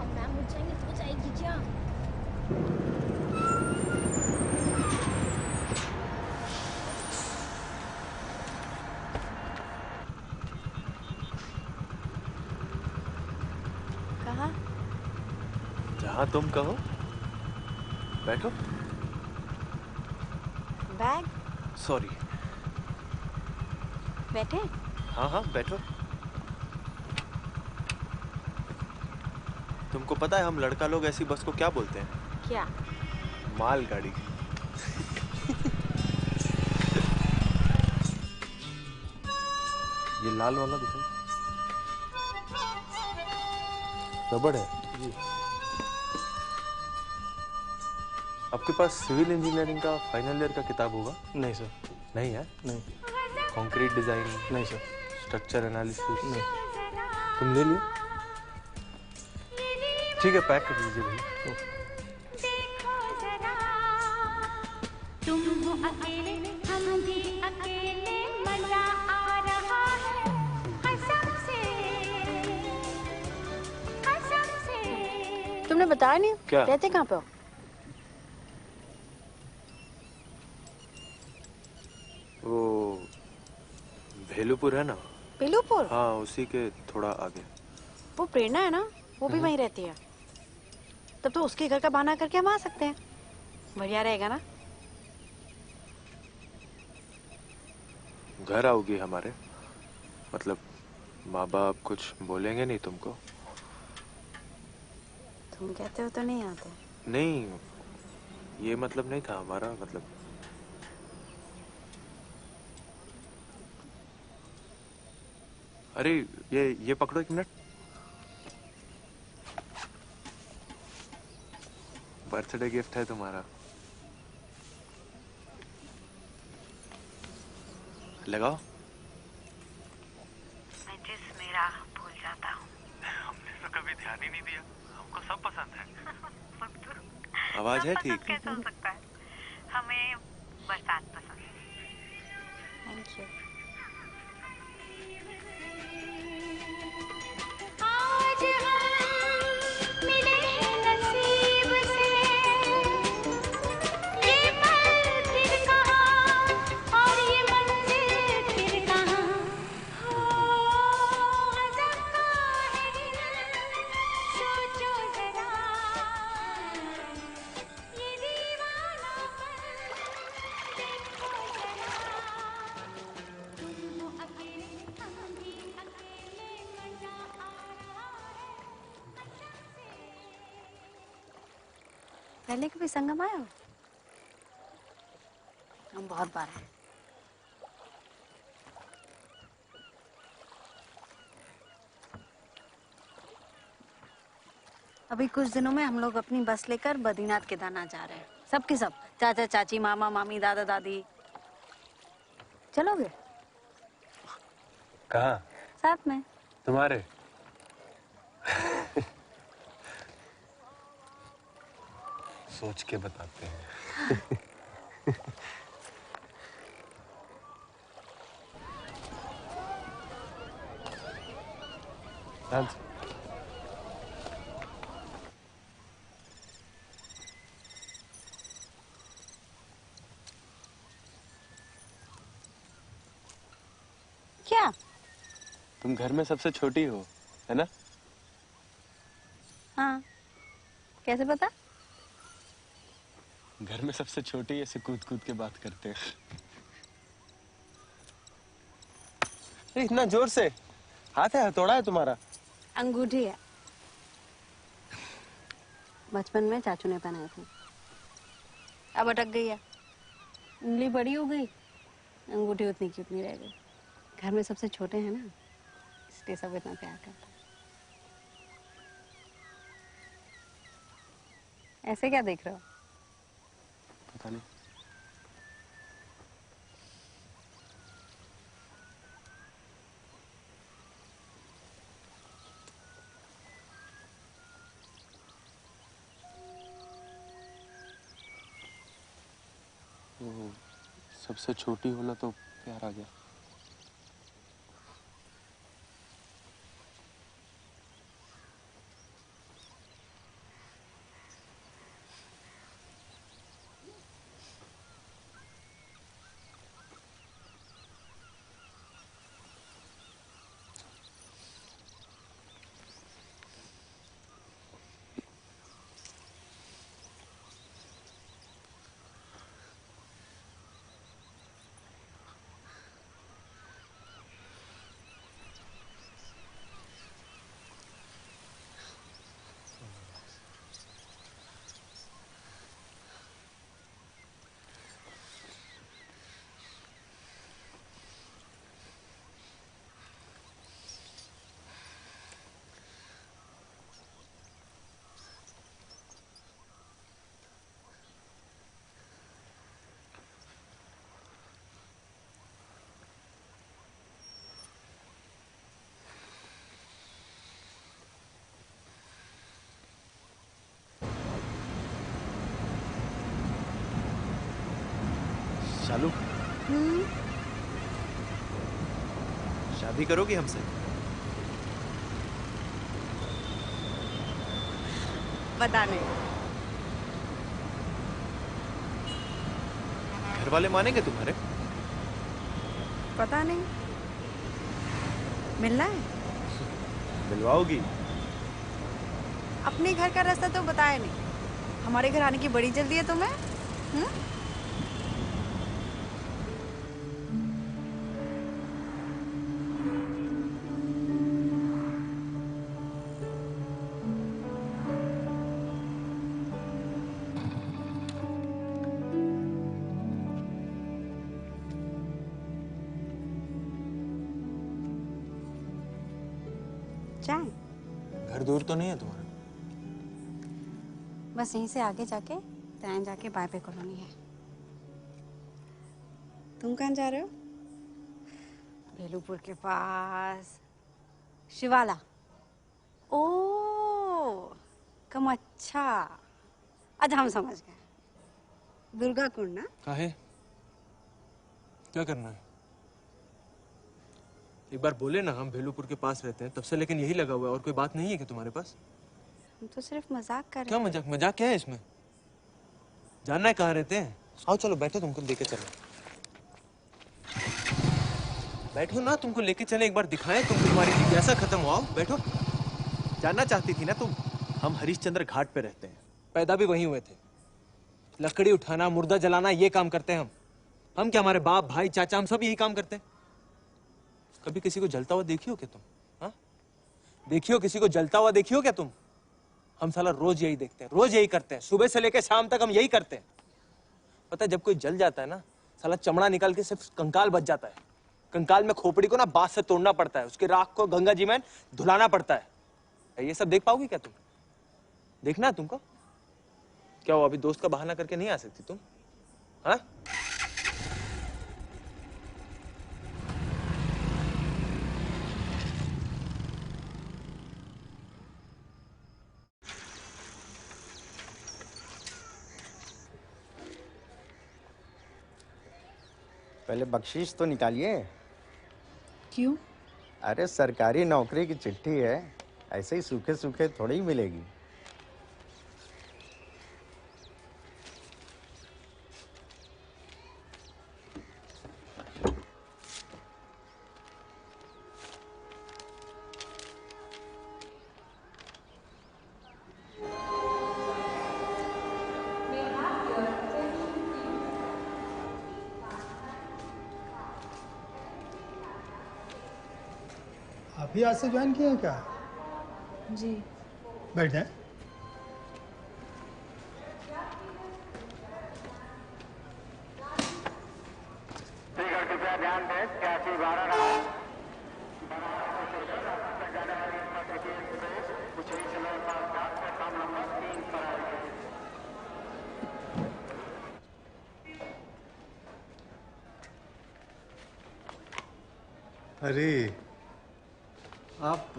मैम उठ जाएंगे तो जाएगी क्या? कहाँ? जहाँ तुम कहो। बैठो। बैग? सॉरी। बैठे? हाँ हाँ बैठो। तुमको पता है हम लड़का लोग ऐसी बस को क्या बोलते हैं? क्या? मालगाड़ी। ये लाल वाला दिखाई रबड़ है जी। आपके पास सिविल इंजीनियरिंग का फाइनल ईयर का किताब होगा? नहीं सर। नहीं है? नहीं। Concrete design? नहीं सर। Structure analysis? नहीं। तुम ले लियो। ठीक है पैक कर दीजिए भाई। तुम हो अकेले हम भी अकेले मजा आ रहा है कसम से। तुमने बताया नहीं क्या? रहते कहाँ पे हो? वो भेलूपुर है ना? भेलूपुर? हाँ उसी के थोड़ा आगे। वो प्रेरणा है ना, वो भी वहीं रहती है। तब तो उसके घर का बहाना करके हम आ सकते हैं, बढ़िया रहेगा ना? घर आओगी हमारे? मतलब माँ बाप कुछ बोलेंगे नहीं तुमको? तुम कहते हो तो नहीं आते। नहीं ये मतलब नहीं था हमारा, मतलब अरे ये पकड़ो एक मिनट। बर्थडे गिफ्ट है तुम्हारा, लगाओ। मैं जिस मेरा भूल जाता हूँ। हमने तो कभी ध्यान ही नहीं दिया, हमको सब पसंद है। आवाज है ठीक? कैसे हो सकता है? हमें बरसात पसंद है। Thank you. आज हम मिले हैं नसीब से, ये पल फिर कहाँ और ये मंजिल फिर कहाँ। हो अज़ब का है दिल, सोचो जरा ये दीवानापन, देखो जरा। तुम हो अकेले हम भी अकेले मजा आ रहा है पहले कभी संगम आए हो? हम बहुत बार आए। अभी कुछ दिनों में हम लोग अपनी बस लेकर बद्रीनाथ केदारनाथ जा रहे हैं, सब के सब, चाचा चाची मामा मामी दादा दादी। चलोगे? कहाँ? साथ में। तुम्हारे? सोच के बताते हैं। डांस। क्या? तुम घर में सबसे छोटी हो, है ना? हाँ, कैसे पता? घर में सबसे छोटी ऐसे कूद कूद के बात करते हैं। अरे इतना जोर से हाथ है, हथौड़ा है तुम्हारा? अंगूठी है, बचपन में चाचू ने पहनाई थी, अब अटक गई है। उंगली बड़ी हो गई, अंगूठी उतनी की उतनी रह गई। घर में सबसे छोटे हैं ना, इसलिए सब इतना प्यार करते हैं। ऐसे क्या देख रहे हो? पता नहीं। सबसे छोटी होना तो प्यार आ गया। चालू। शादी करोगी हमसे? पता नहीं। घर वाले मानेंगे तुम्हारे? पता नहीं। मिलना है? मिलवाओगी? अपने घर का रास्ता तो बताया नहीं। हमारे घर आने की बड़ी जल्दी है तुम्हें? जाएं? घर दूर तो नहीं है तुम्हारा? बस यहीं से आगे जाके दाएं जाके बाय पे कॉलोनी है। तुम कहाँ जा रहे हो? बेलूपुर के पास शिवाला। ओ कम अच्छा। आज हम समझ गए। दुर्गा कुंड ना? काहे? क्या करना है? एक बार बोले ना हम भेलूपुर के पास रहते हैं तब से, लेकिन यही लगा हुआ है। और कोई बात नहीं है कि तुम्हारे पास? हम तो सिर्फ मजाक कर रहे क्या मजाक? मजाक क्या है इसमें? जानना है कहाँ रहते हैं? आओ चलो बैठो, तुमको लेके चलो। बैठो ना, तुमको लेके चले, एक बार दिखाएं तुमको तुम्हारी जिज्ञासा खत्म हो। आओ बैठो। जानना चाहती थी ना तुम? हम हरिश्चंद्र घाट पे रहते हैं, पैदा भी वहीं हुए थे। लकड़ी उठाना, मुर्दा जलाना, ये काम करते हैं हम क्या, हमारे बाप भाई चाचा हम सब यही काम करते हैं। कभी किसी को जलता हुआ देखी हो क्या तुम? हाँ, देखी हो किसी को जलता हुआ? देखी हो क्या तुम? हम साला रोज यही देखते हैं, रोज यही करते हैं, सुबह से लेकर शाम तक हम यही करते हैं। पता है जब कोई जल जाता है ना, साला चमड़ा निकाल के सिर्फ कंकाल बच जाता है। कंकाल में खोपड़ी को ना बांस से तोड़ना पड़ता है, उसके राख को गंगा जी में धुलाना पड़ता है। ये सब देख पाओगी क्या तुम? देखना है तुमको? क्या हो, अभी दोस्त का बहाना करके नहीं आ सकती तुम? हाँ? पहले बख्शीश तो निकालिए। क्यों? अरे सरकारी नौकरी की चिट्ठी है, ऐसे ही सूखे सूखे थोड़ी ही मिलेगी। आप ही आज से ज्वाइन किए हैं क्या? जी। बैठ जाए। ध्यान दें, 81-12 रहा। अरे आप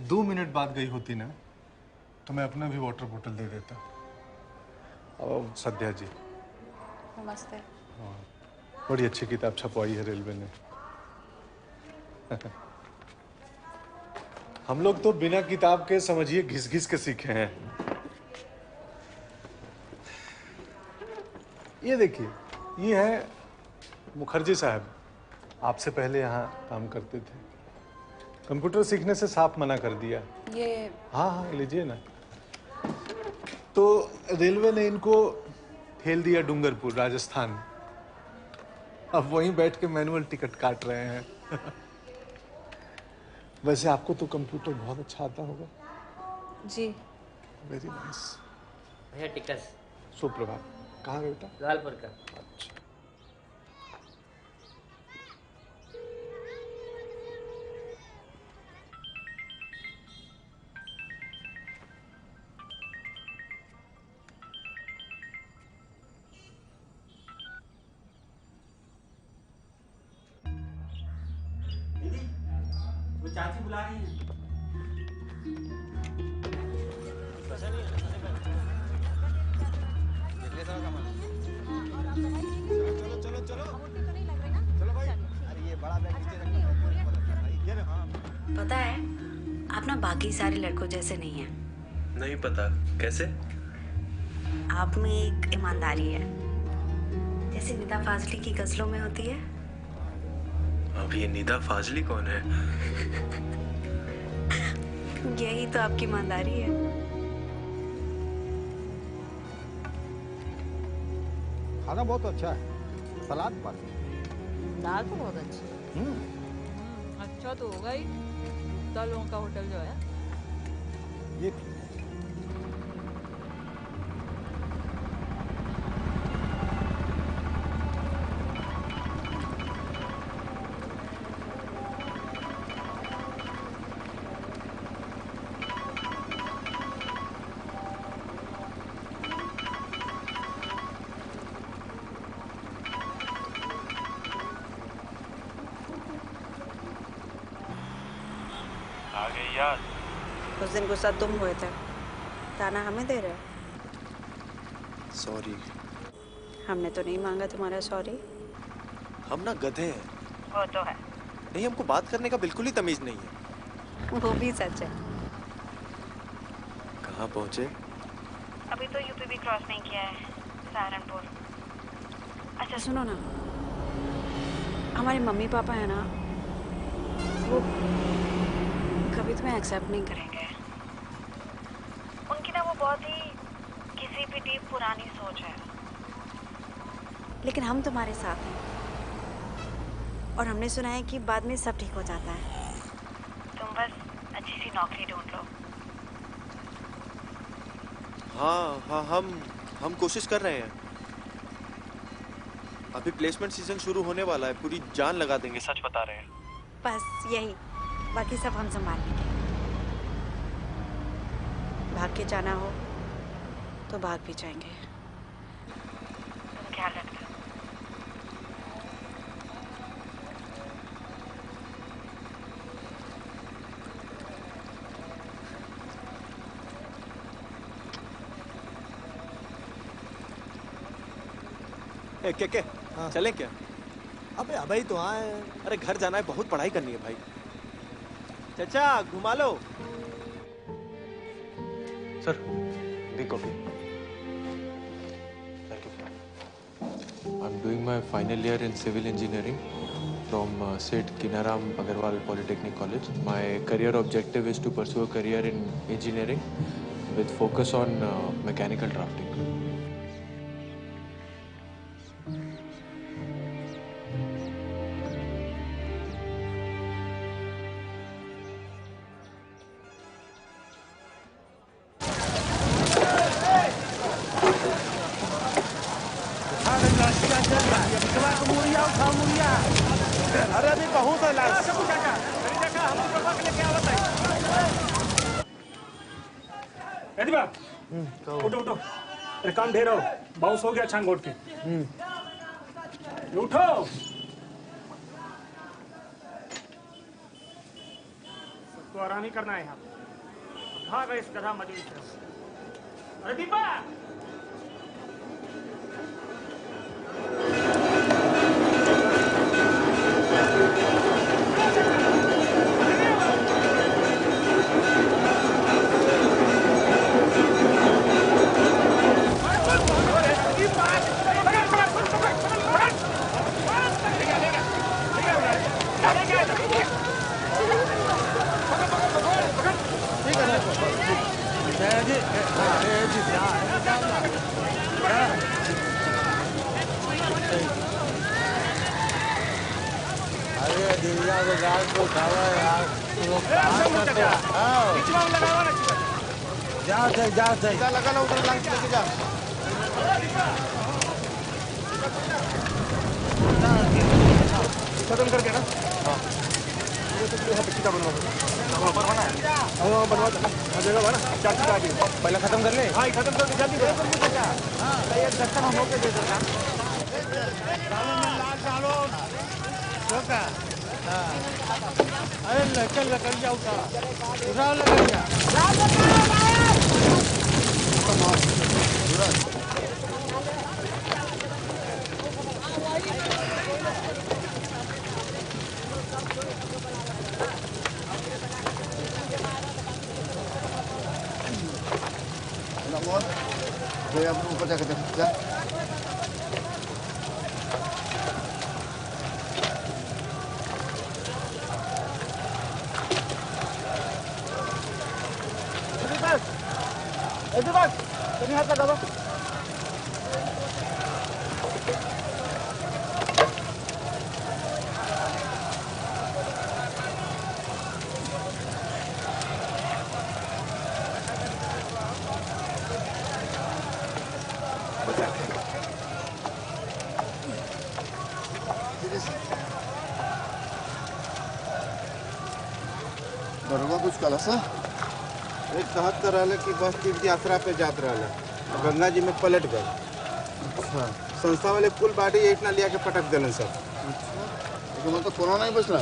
2 मिनट बाद गई होती ना तो मैं अपना भी वाटर बोतल दे देता। और सद्या जी, नमस्ते। हाँ, बड़ी अच्छी किताब छपवाई है रेलवे ने। हम लोग तो बिना किताब के समझिए घिस घिस के सीखे हैं। ये देखिए, ये है मुखर्जी साहब, आपसे पहले यहाँ काम करते थे। कंप्यूटर सीखने से साफ मना कर दिया। ये हाँ हाँ लीजिए ना। तो रेलवे ने इनको ठेल दिया डूंगरपुर, राजस्थान। अब वहीं बैठ के मैनुअल टिकट काट रहे हैं। वैसे आपको तो कंप्यूटर बहुत अच्छा आता होगा। जी। Very nice. भैया टिकट। सुप्रभात। कहाँ बेटा? लालपुर का। अच्छा। वो चाची बुला रही है। चलो चलो पता है आप ना बाकी सारे लड़कों जैसे नहीं हैं। नहीं पता कैसे? आप में एक ईमानदारी है जैसे निदा फाजली की गजलों में होती है। अब ये निदा फाजली कौन है? यही तो आपकी ईमानदारी है। खाना बहुत अच्छा है, सलाद पर दाल तो बहुत अच्छी है। अच्छा तो होगा ही, 10 लोगों का होटल जो है। ये आ गई याद। उस दिन गुस्सा तुम हुए थे, ताना हमें दे रहे हो। सॉरी। हमने तो नहीं मांगा तुम्हारा सॉरी। हम ना गधे हैं। वो तो है। नहीं, हमको बात करने का बिल्कुल ही तमीज नहीं है। वो भी सच है। कहाँ पहुँचे? अभी तो यूपी भी क्रॉस नहीं किया है, सहारनपुर। अच्छा सुनो ना, हमारे मम्मी पापा है ना, वो कभी तुम्हें एक्सेप्ट नहीं करेंगे। उनकी ना वो बहुत ही किसी भी डीप पुरानी सोच है। लेकिन हम तुम्हारे साथ हैं और हमने सुना है कि बाद में सब ठीक हो जाता है। तुम बस अच्छी सी नौकरी ढूंढ लो। हाँ हाँ, हम कोशिश कर रहे हैं। अभी प्लेसमेंट सीजन शुरू होने वाला है, पूरी जान लगा देंगे, सच बता रहे हैं। बस यही, बाकी सब हम संभाल लेंगे। भाग के जाना हो तो भाग भी जाएंगे। ख्याल रखना। के चलें क्या? अबे अबे तो आए। अरे घर जाना है, बहुत पढ़ाई करनी है भाई। चाचा घुमा लो। सर दी coffee. I'm doing my final year in civil engineering from SIT Kinaram Agarwal Polytechnic College. My career objective is to pursue a career in engineering with focus on mechanical drafting. अरे अभी बहुत है लाश। प्रतिभा उठो उठो, अरे काम ढेर हो, बाउंस हो गया छांगोट के। उठो। सबको आराम ही करना है यहाँ। भाग इस गधा मजूरी से। अरे दीपा अरे दिव्या को गाल को खावा यार। वो कहाँ करते हैं? जाओ सही, जाओ सही। लगा लो उधर लाइन लेके जा। खत्म करके ना। हाँ। ये तो यहाँ पे कितना बनवा दो। बनवाना है। हाँ बनवा दो। हाँ जगह बना। चाची का आगे। पहले खत्म कर ले। हाँ ये खत्म करके जल्दी करो। हाँ, ये दर्शन हम होके दे देना। अरे लकल जाओ का उठाओ लकल जा। Jadi apa ऊपर जाकर देख जा ऐसे बस कहीं हाथ लगा दो बरोबर कुछ कल सा एक 73 वाले की बस तीर्थ यात्रा पे जात रहा गंगा जी में पलट गए। अच्छा संस्था वाले कुल बाटी एक ना लिया के पटक दिलन सब। अच्छा तो मतलब कोरोना ही बचला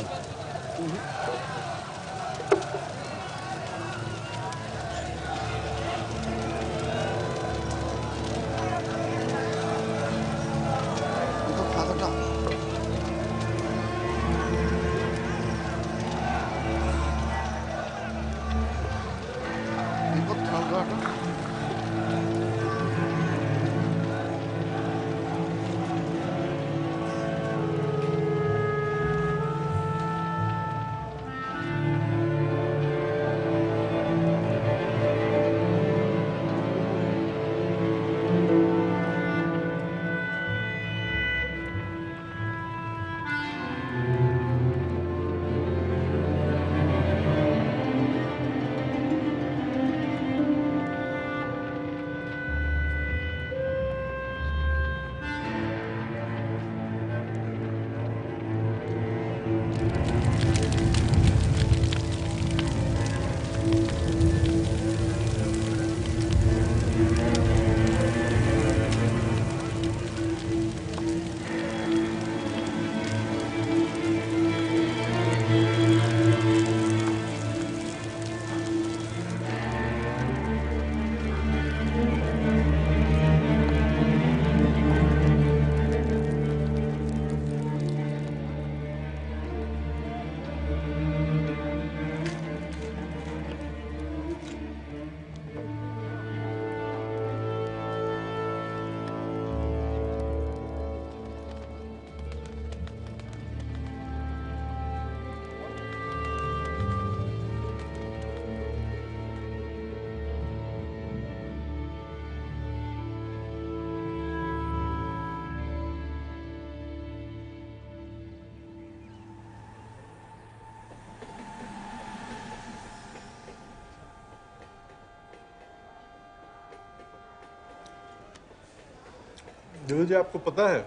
धीरू जी आपको पता है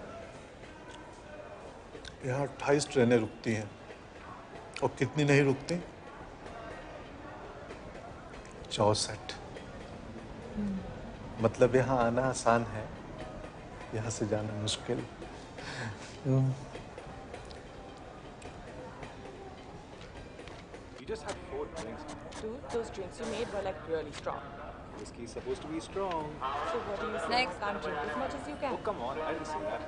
यहाँ 28 ट्रेनें रुकती हैं और कितनी नहीं रुकती 64 मतलब यहाँ आना आसान है यहाँ से जाना मुश्किल You just had 4 drinks. Dude, those drinks you made were like really strong. Whiskey's supposed to be strong. So what do you say? Next, can't drink as much as you can. Oh, come on. I didn't say that.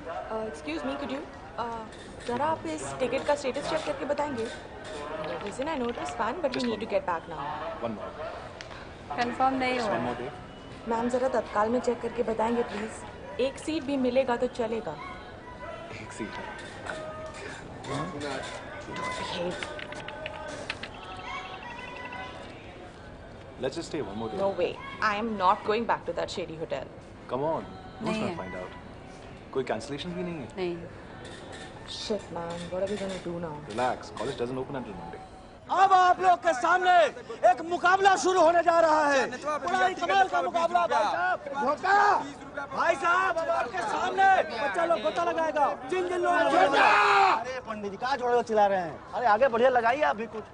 Excuse me, could you? जरा आप इस ticket का status check करके बताएंगे? Listen, I know it was fun, but we need to get back now. One more. Confirm नहीं Just हुआ। one more day. Ma'am जरा तत्काल में चेक करके बताएंगे प्लीज। एक सीट भी मिलेगा तो चलेगा। एक सीट है। Behave. Let's just stay one more day. No way. I am not going back to that shady hotel. Come on. Who's नहीं gonna है। find out? कोई cancellation भी नहीं है? नहीं। Shit, man. What are we gonna do now? Relax. College doesn't open until Monday. अब आप लोग के सामने एक मुकाबला शुरू होने जा रहा है बड़ा ही कमाल का मुकाबला भाई साहब अब आपके सामने बच्चा लोग गोता लगाएगा जिन जिन लोगों ने अरे पंडित जी कहाँ छोड़ो चिल्ला रहे हैं अरे आगे बढ़िया लगाइए आप भी कुछ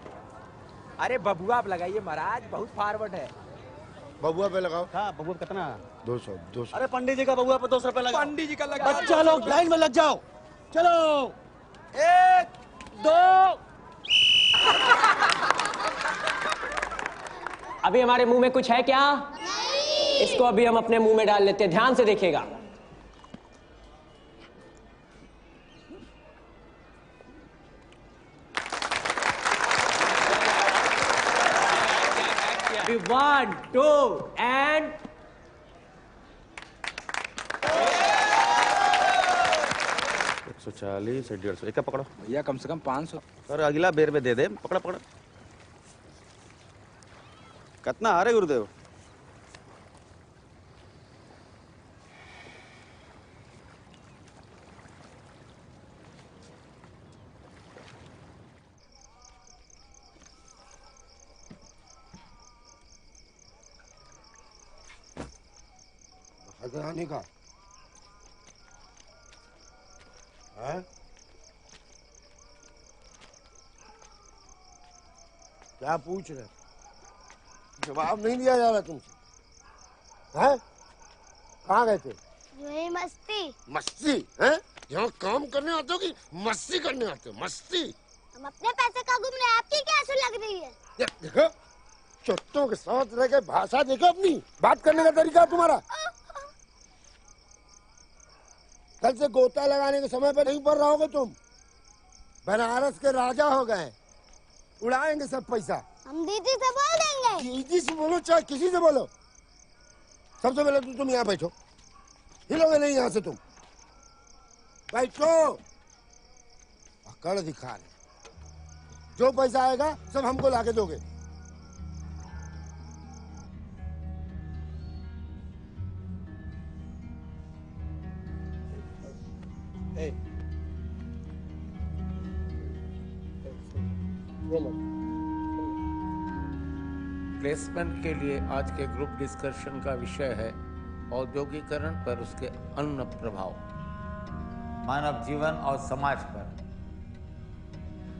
अरे बबुआ आप लगाइए महाराज बहुत फॉरवर्ड है बबुआ पे लगाओ हाँ बबुआ कितना 200 अरे पंडित जी का बबुआ पे 200 रुपए लगा पंडित जी का लगा बच्चा लोग लाइन में लग जाओ चलो 1 2 अभी हमारे मुंह में कुछ है क्या? इसको अभी हम अपने मुंह में डाल लेते हैं, ध्यान से देखिएगा। अभी 1 2 एंड 140 150 एक पकड़ो भैया कम से कम 500। और अगला बेर में दे दे पकड़ो पकड़ो कितना हारे गुरुदेव आने का है? क्या पूछ रहे? जवाब नहीं दिया जा रहा तुमसे। हैं? कहाँ गए थे? वही मस्ती। मस्ती है? यहाँ काम करने आते हो कि मस्ती करने आते हो? मस्ती। हम अपने पैसे का घूम रहे हैं, आपकी क्या ऐसी लग रही है? देखो चुट्टों के साथ रह के भाषा देखो अपनी बात करने का तरीका तुम्हारा। कल से गोता लगाने के समय पे नहीं पड़ रहा होगे तुम। बनारस के राजा हो गए, उड़ाएंगे सब पैसा। हम दीदी से बोल देंगे। दीदी से बोलो चाहे किसी से बोलो। सबसे पहले तो तुम यहाँ बैठो, हिलोगे नहीं यहाँ से तुम। बैठो, अकड़ दिखा रहे। जो पैसा आएगा सब हमको लाके दोगे। प्लेसमेंट के लिए आज के ग्रुप डिस्कशन का विषय है औद्योगिकरण पर उसके अन्य प्रभाव, मानव जीवन और समाज पर।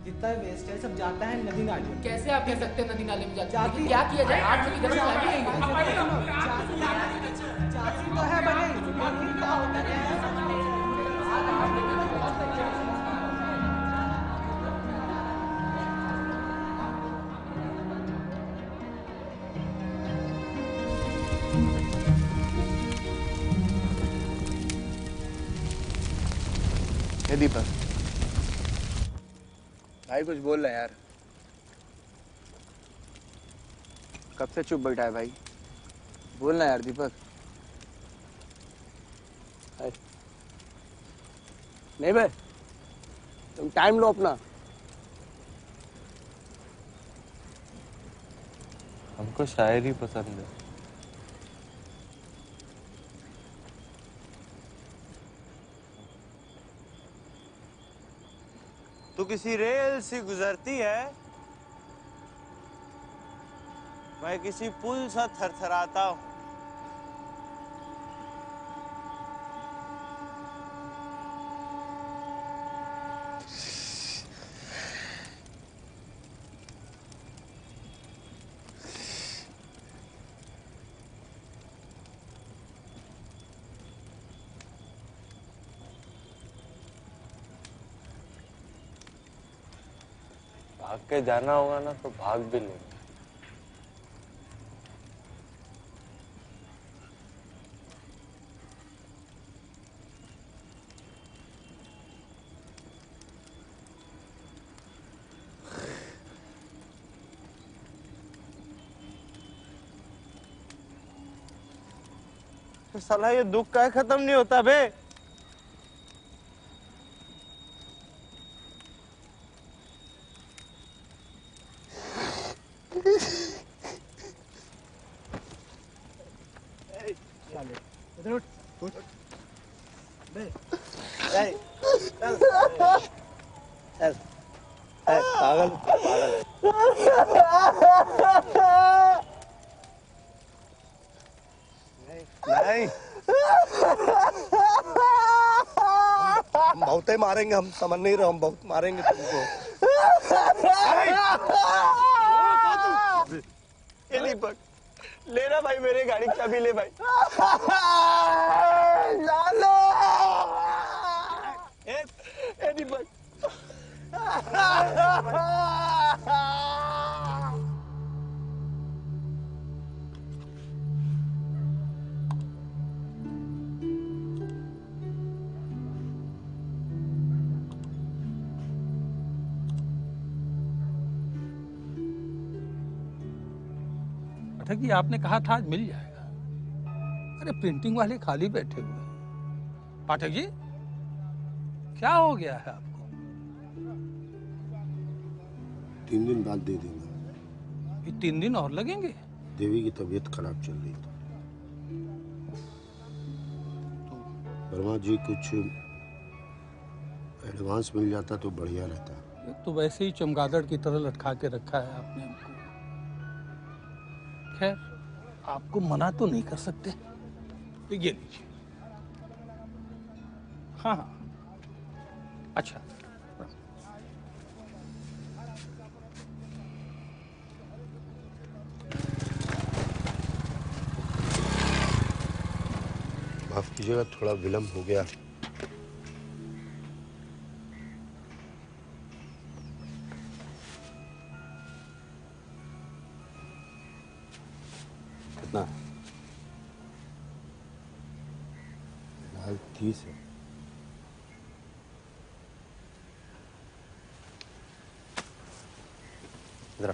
जितना वेस्ट है सब जाता है नदी नाले में। कैसे आप कह सकते हैं नदी नाले में जाती है? क्या किया जाए? आज से इधर जाती है जाती तो है बने। दीपक भाई कुछ बोल रहा है यार। कब से चुप बैठा है भाई, बोलना यार दीपक। नहीं बे, तुम टाइम लो अपना। हमको शायरी पसंद है। तू किसी रेल से गुजरती है, मैं किसी पुल सा थरथराता हूं। भाग के जाना होगा ना तो भाग भी लेंगे। तो साला ये दुख का खत्म नहीं होता बे। इधर उठ, उठ। बे, चल चल पागल पागल। नहीं हम बहुत ही मारेंगे, हम समझ नहीं रहे, हम बहुत मारेंगे तुमको। ये दीपक लेना भाई, मेरे गाड़ी की चाबी ले भाई। लालो ए दीपक पाठक जी, आपने कहा था आज मिल जाएगा। अरे प्रिंटिंग वाले खाली बैठे हुए हैं। पाठक जी, क्या हो गया है आपको? 3 दिन बाद दे देंगे। ये 3 दिन और लगेंगे? देवी की तबीयत खराब चल रही थी। वर्मा जी, कुछ एडवांस मिल जाता तो बढ़िया रहता। एक तो वैसे ही चमगादड़ की तरह लटका के रखा है आपने हमको। खैर, आपको मना तो नहीं कर सकते। तो ये लीजिए। हाँ हाँ, अच्छा। माफ कीजिएगा, थोड़ा विलम्ब हो गया। कितना? फिलहाल 30 है। इधर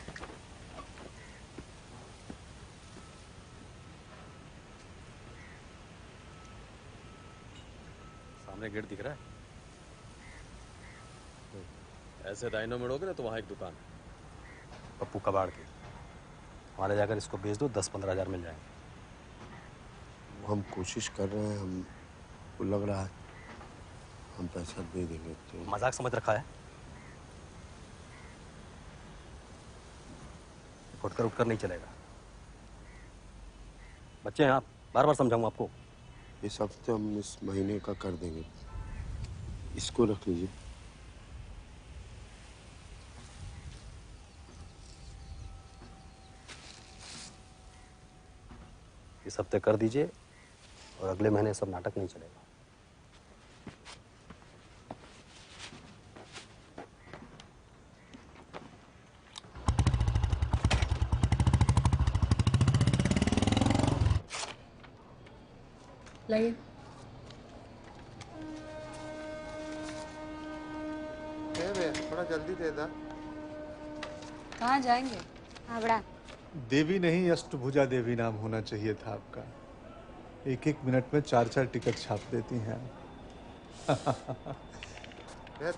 सामने गेट दिख रहा है। ऐसे दाहिनों मुड़ोगे ना तो वहाँ एक दुकान है, पप्पू कबाड़ की। वहाँ ले जाकर इसको बेच दो, 10-15 हज़ार मिल जाएंगे। हम कोशिश कर रहे हैं, हमको लग रहा है हम पैसा दे देंगे। तो मजाक समझ रखा है? फुटकर उठकर नहीं चलेगा। बच्चे हैं आप, बार बार समझाऊंगा आपको। इस हफ्ते हम इस महीने का कर देंगे। इसको रख लीजिए। इस हफ्ते कर दीजिए और अगले महीने सब नाटक नहीं चलेगा। लाइए। थोड़ा जल्दी दे दा। कहाँ जाएंगे? हावड़ा। देवी नहीं, अष्टभुजा देवी नाम होना चाहिए था आपका। 1-1 मिनट में 4-4 टिकट छाप देती हैं आप।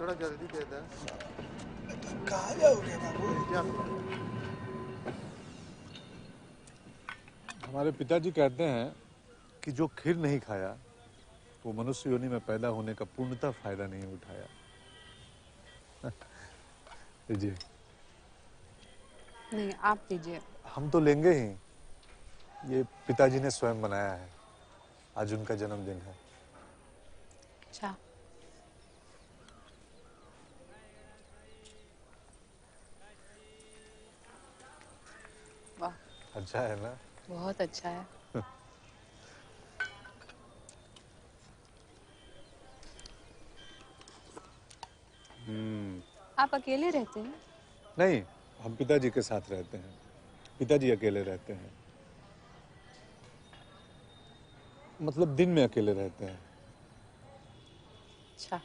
थोड़ा जल्दी दे दा। कहाँ जाओगे बाबू? हमारे पिताजी कहते हैं कि जो खीर नहीं खाया वो मनुष्य योनि में पैदा होने का पूर्णतः फायदा नहीं उठाया। लीजिए। नहीं, आप लीजिए। हम तो लेंगे ही। ये पिताजी ने स्वयं बनाया है। आज उनका जन्मदिन है। अच्छा। वाह, अच्छा है ना? बहुत अच्छा है। आप अकेले रहते हैं? नहीं, हम पिताजी के साथ रहते हैं। पिताजी अकेले रहते हैं। मतलब दिन में अकेले रहते हैं। अच्छा।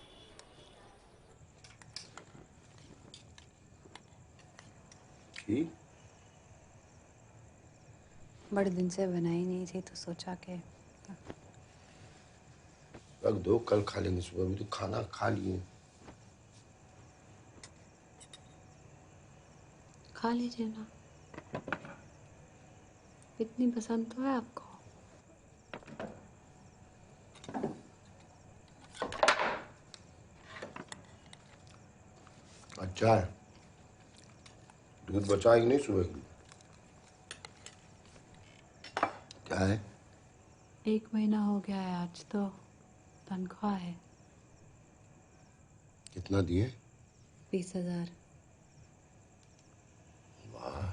ठीक। बड़े दिन से बनाई नहीं थी तो सोचा कि रख दो, कल खा लेंगे। सुबह भी तो खाना खा लिए। खा लीजिए ना। इतनी पसंद तो है आपको। अच्छा है। दूध बचा है कि नहीं सुबह के लिए? क्या है? 1 महीना हो गया है आज तो तनख्वाह है। कितना दिए? 20,000। वाह।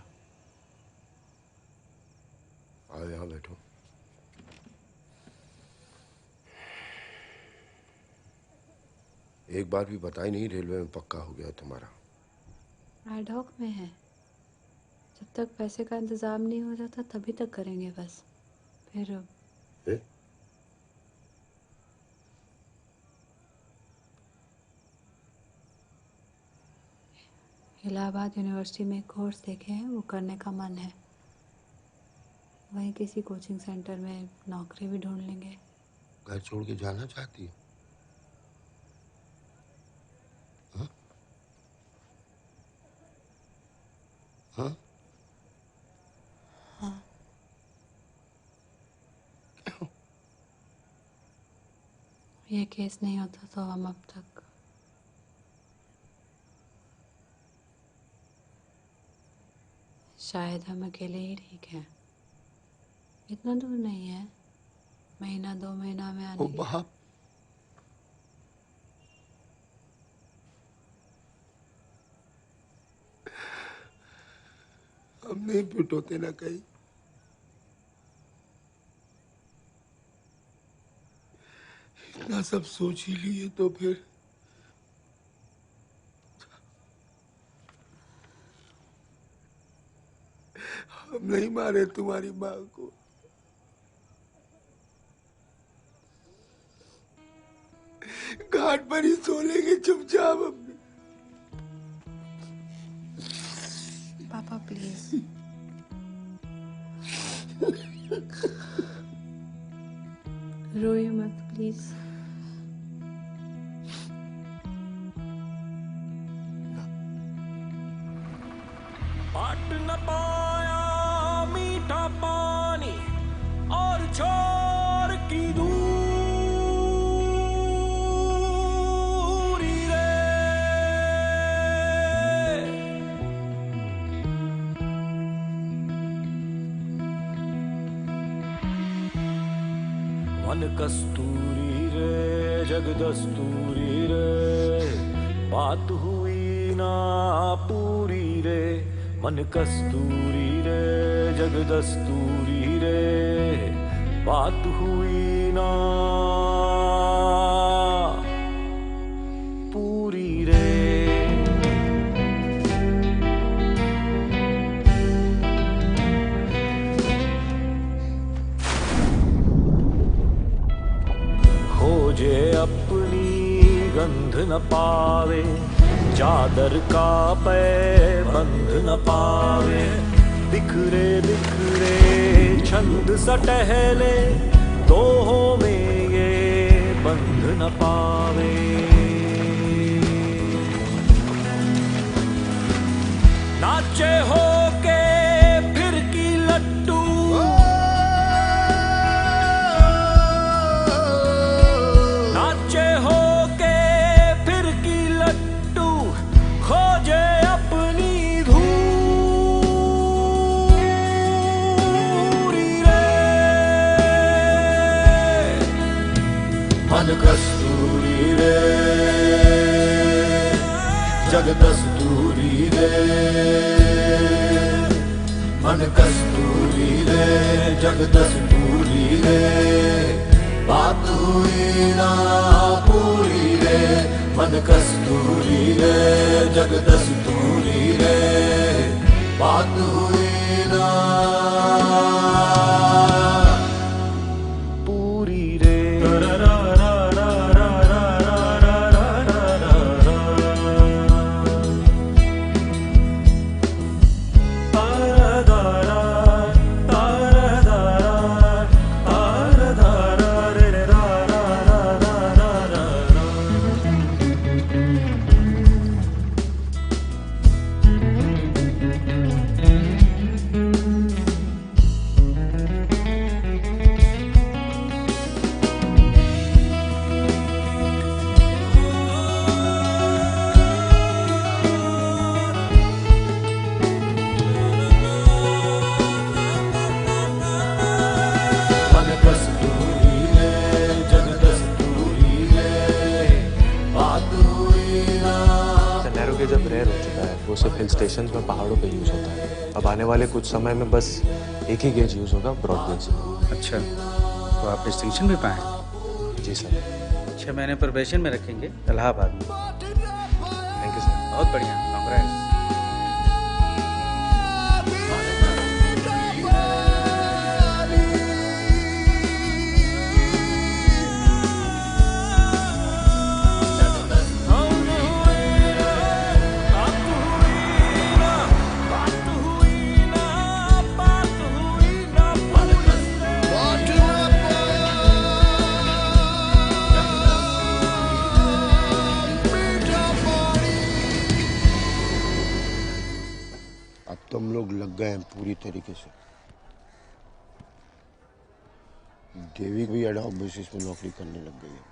आओ यहाँ बैठो। एक बार भी बताई नहीं, रेलवे में पक्का हो गया तुम्हारा। एड हॉक में है। जब तक पैसे का इंतजाम नहीं हो जाता तभी तक करेंगे बस। फिर इलाहाबाद यूनिवर्सिटी में कोर्स देखे हैं, वो करने का मन है। वहीं किसी कोचिंग सेंटर में नौकरी भी ढूंढ लेंगे। घर छोड़ के जाना चाहती हो? हाँ? हाँ? हाँ। ये केस नहीं होता तो हम अब तक शायद हम अकेले ही ठीक हैं। इतना दूर नहीं है, महीना 2 महीना में आने की। बाप, हम नहीं फिट होते ना कहीं। इतना सब सोच ही लिए तो फिर हम नहीं मारे तुम्हारी माँ को। घाट पर ही सो लेंगे चुपचाप अपने। पापा प्लीज। रोइए मत प्लीज। पाट न पाया मीठा पानी और छोर की दूरी रे। वन कस्तूरी रे जग दस्तूरी रे, बात हुई ना पूरी रे। मन कस्तूरी रे जग दस्तूरी रे, बात हुई ना पूरी रे। खोजे अपनी गंध न पावे, चादर का पैबंद न पावे। बिखरे बिखरे छंद सा टहले, दोहों में ये बंध न पावे। नाचे हो के फिर की लट्टू, नाचे हो के फिर की लट्टू, खोजे अपनी धूरी रे। मन कस्तूरी रे जग दस्तूरी रे, मन कस्तूरी रे जग दस्तूरी रे, बात हुई ना पूरी रे। मन कस्तूरी रे जग दस्तूरी रे, बात हुई ना पूरी रे। जब रेयर हो चुका है, वो सिर्फ हिल स्टेशन में पहाड़ों पे यूज़ होता है। अब आने वाले कुछ समय में बस एक ही गेज यूज़ होगा, ब्रॉड गेज। अच्छा, तो आप डिस्टिंक्शन भी पाए? जी सर। 6 महीने प्रोबेशन में रखेंगे इलाहाबाद में। Thank you sir. बहुत बढ़िया, कांग्रेस। मन अब तुम लोग लग गए हैं पूरी तरीके से। देवी भी एडॉक बेसिस में नौकरी करने लग गई है।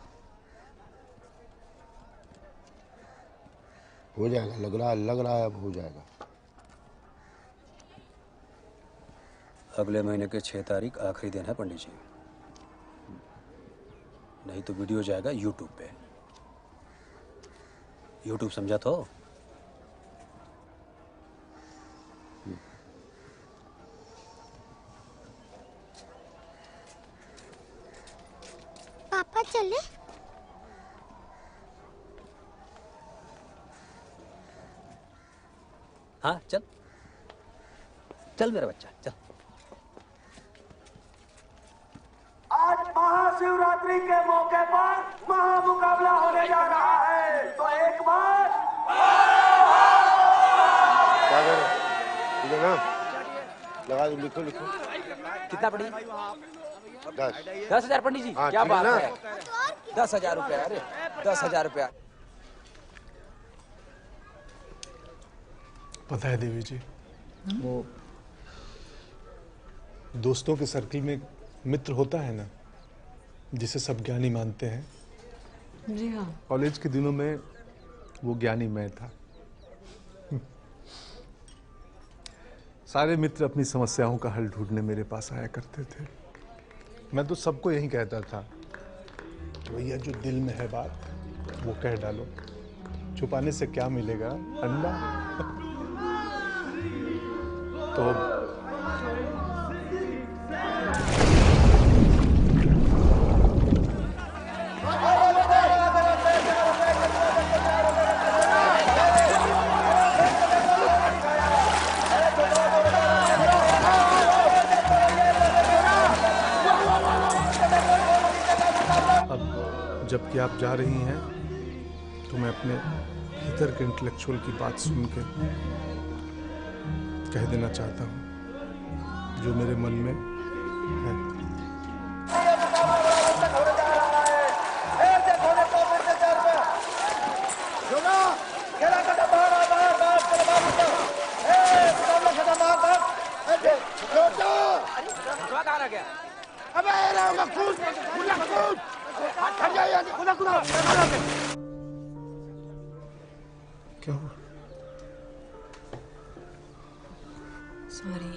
हो जाएगा, लग रहा है अब हो जाएगा। अगले महीने के 6 तारीख आखिरी दिन है पंडित जी, नहीं तो वीडियो जाएगा यूट्यूब पे। यूट्यूब समझा तो? पापा चले? हाँ चल चल मेरा बच्चा चल। आज महाशिवरात्रि के मौके पर महामुकाबला होने जा रहा है, तो एक बार क्या करें? ठीक है ना? लगा दो, लिखो लिखो। कितना पड़ी? 10,000 पंडित जी। हाँ, क्या ठीक है बात ना? है? 10,000 रुपया। अरे 10,000 रुपया। पता है देवी जी, वो दोस्तों के सर्कल में मित्र होता है ना, जिसे सब ज्ञानी मानते हैं। जी हाँ। कॉलेज के दिनों में वो ज्ञानी मैं था। सारे मित्र अपनी समस्याओं का हल ढूंढने मेरे पास आया करते थे। मैं तो सबको यही कहता था कि भैया जो दिल में है बात वो कह डालो, छुपाने से क्या मिलेगा, अंडा। तो अब जबकि आप जा रही हैं तो मैं अपने भीतर के इंटेलेक्चुअल की बात सुन के कह देना चाहता हूँ जो मेरे मन में है। क्या हुआ? सॉरी,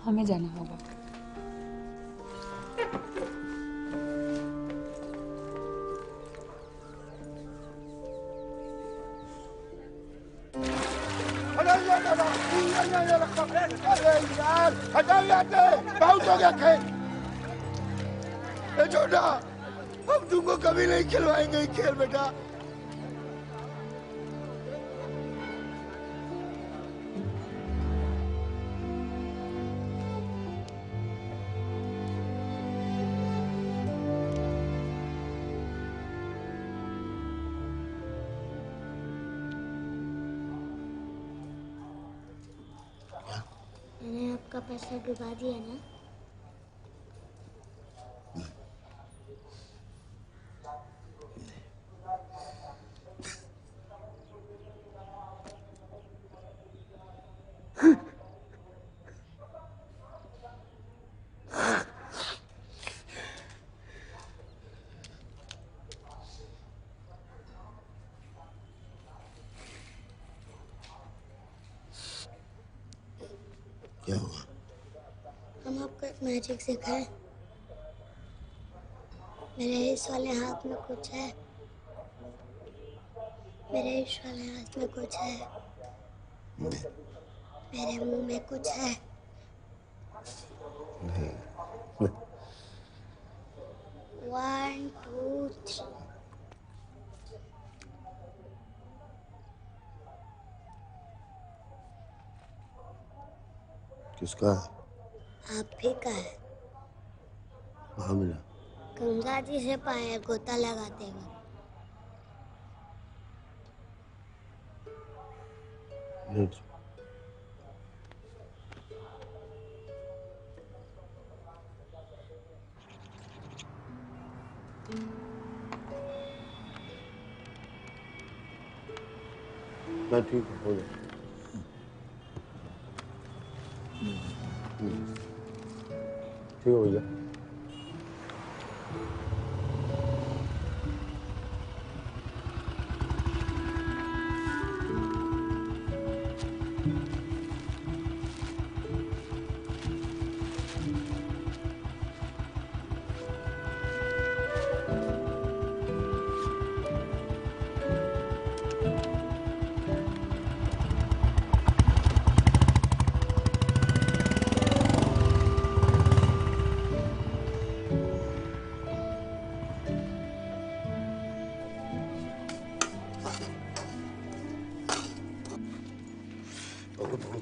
हमें जाना होगा। बहुत हो गया खेल। छोटा, हम तुमको कभी नहीं खिलवाएंगे ये खेल बेटा। मैंने आपका पैसा डुबा दिया ना? क्या हुआ? हम आपको एक मैजिक सिखाएं। मेरे इस वाले हाथ में कुछ है, मेरे इस वाले हाथ में कुछ है, मेरे मुंह में कुछ है। नहीं। 1 2 3। किसका? आप भी का है। कहाँ मिला? गंगा जी से पाया गोता लगाते वक्त। मैं ठीक हूँ, हो जाए। ठीक है भैया।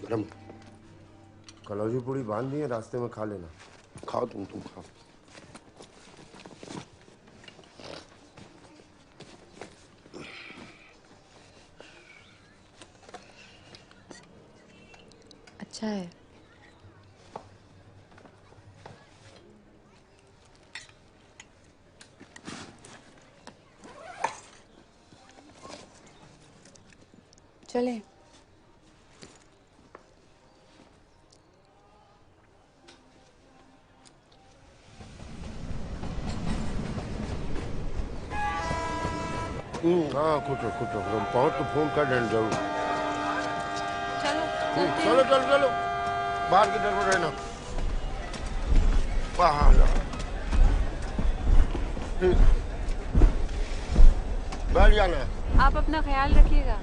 गरम कलौजी पूड़ी बांध दी है, रास्ते में खा लेना। खाओ तुम खाओ। अच्छा है। चले। हाँ खुश हो पहुँच तो फोन कर देना जरूर। चलो चलो चलो चलो बाहर की तरफ रहना। बैठ जाना। आप अपना ख्याल रखिएगा।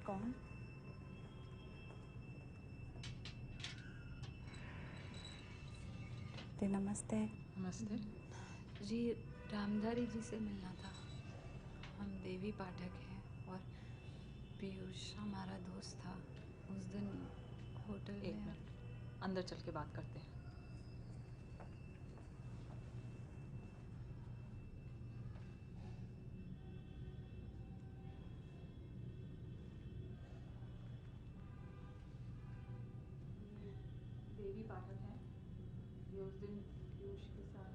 कौन? नमस्ते। नमस्ते जी, रामधारी जी से मिलना था। हम देवी पाठक हैं और पीयूष हमारा दोस्त था। उस दिन होटल एक मिनट, अंदर चल के बात करते हैं। देवी पाठक हैं, ये उस दिन पीयूष के साथ।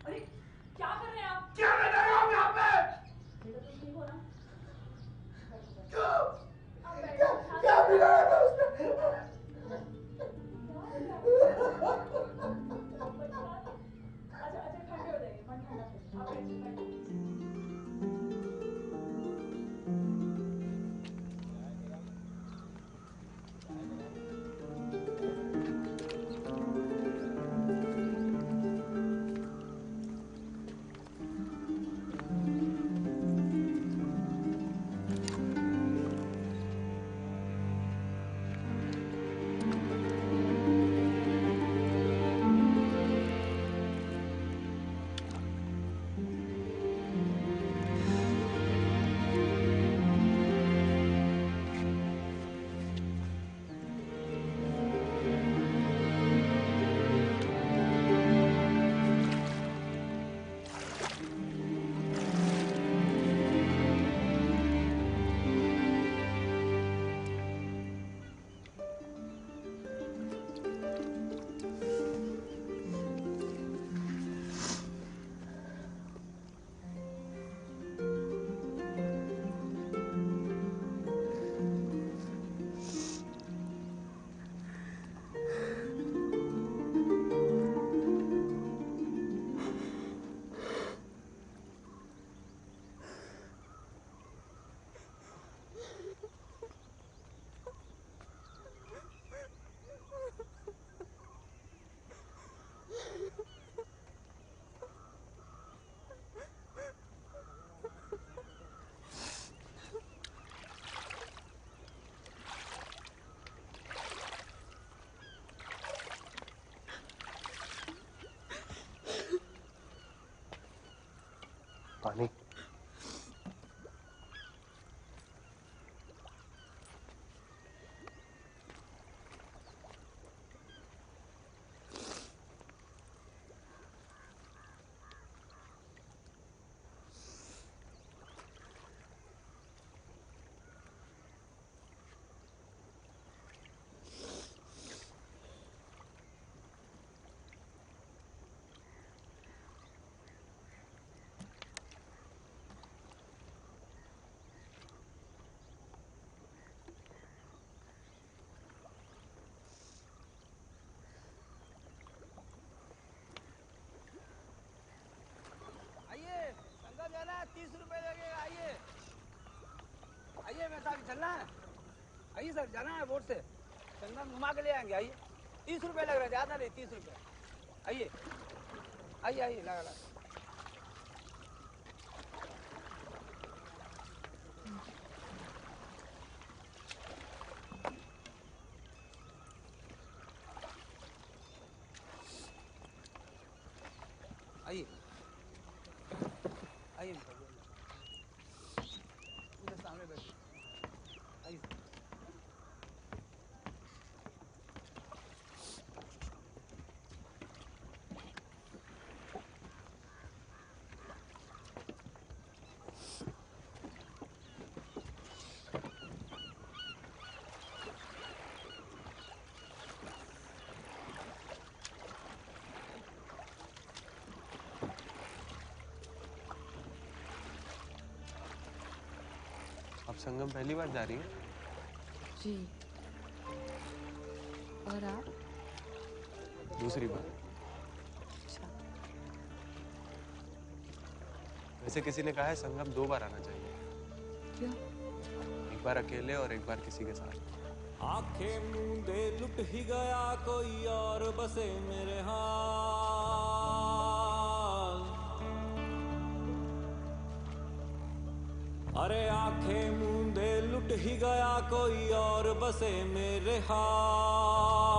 अरे क्या कर रहे हैं आप? क्या कर रहे हो आप यहाँ पे? बेटा तुम ठीक हो ना? क्या बिगाड़ा था उसने? अच्छा ठंडे हो जाएंगे, मन ठंडा कर। आप ऐसे बैठो। चलना है? आइए सर, जाना है बोट से, संगम घुमा के ले आएंगे। आइए, 30 रुपए लग रहे हैं, ज्यादा नहीं, 30 रुपए। आइए आइए आइए, लगा लगा। आइए आइए, इधर सामने बैठिए। आइए आप संगम पहली बार जा रही है? जी। और आप? दूसरी बार। अच्छा। वैसे किसी ने कहा है संगम 2 बार आना चाहिए। क्यों? एक बार अकेले और एक बार किसी के साथ। आंखें मूंदे लुट ही गया कोई और बसे मेरे हाल। अरे आंखें मूंदे लुट ही गया कोई और बसे मेरे हाल।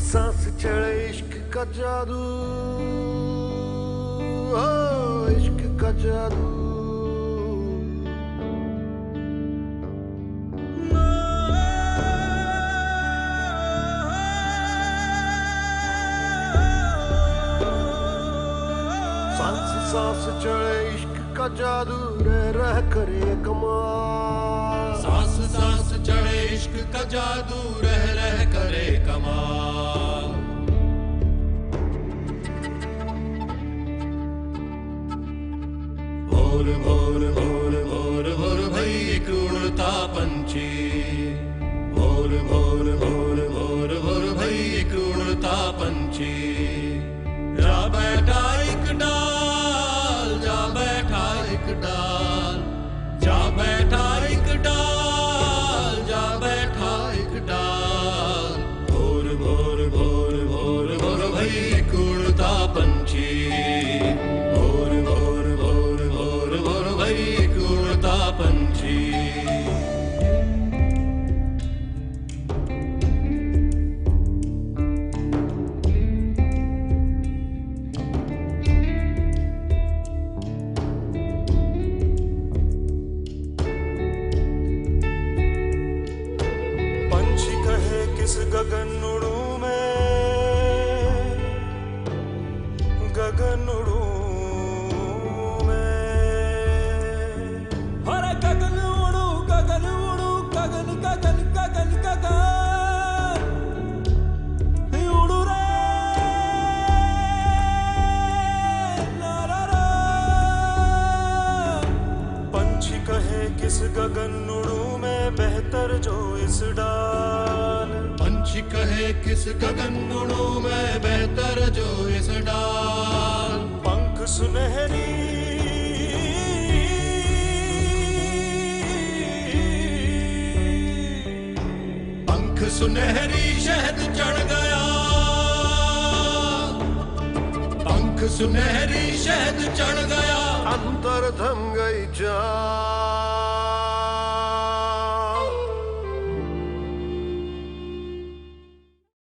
सांस चढ़े इश्क का जादू, ओ इश्क का जादू। सांस सांस चढ़े इश्क का जादू, रह रह करे कमाल। सांस सांस चढ़े इश्क का जादू, रह रह करे कमाल। भोर भोर भोर भोर भोर भई एक उड़ता पंछी। भोर भोर भोर भोर भोर भई एक उड़ता पंछी। जा बैठा एक डाल, जा बैठा एक डाल, जा बैठा एक डाल, जा बैठा एक डाल। भोर भोर भोर भोर भोर भई एक उड़ता पंछी। भोर भोर भोर भोर भोर भई एक उड़ता पंछी। पंछी कहे किस गगन उड़ू मैं, गगन उड़ू मैं। अरे गगन उड़ू गगन उड़ू, गगन गगन गगन गगन उड़ू रे ला ला ला। पंछी कहे किस गगन उड़ू मैं, बेहतर जो इस डाल। पंछी पंछी कहे किस गगन गुणों में बेहतर जो इस डाल। पंख सुनहरी पंख सुनहरी शहद चढ़ गया, पंख सुनहरी शहद चढ़ गया, अंतर थम गई चाल।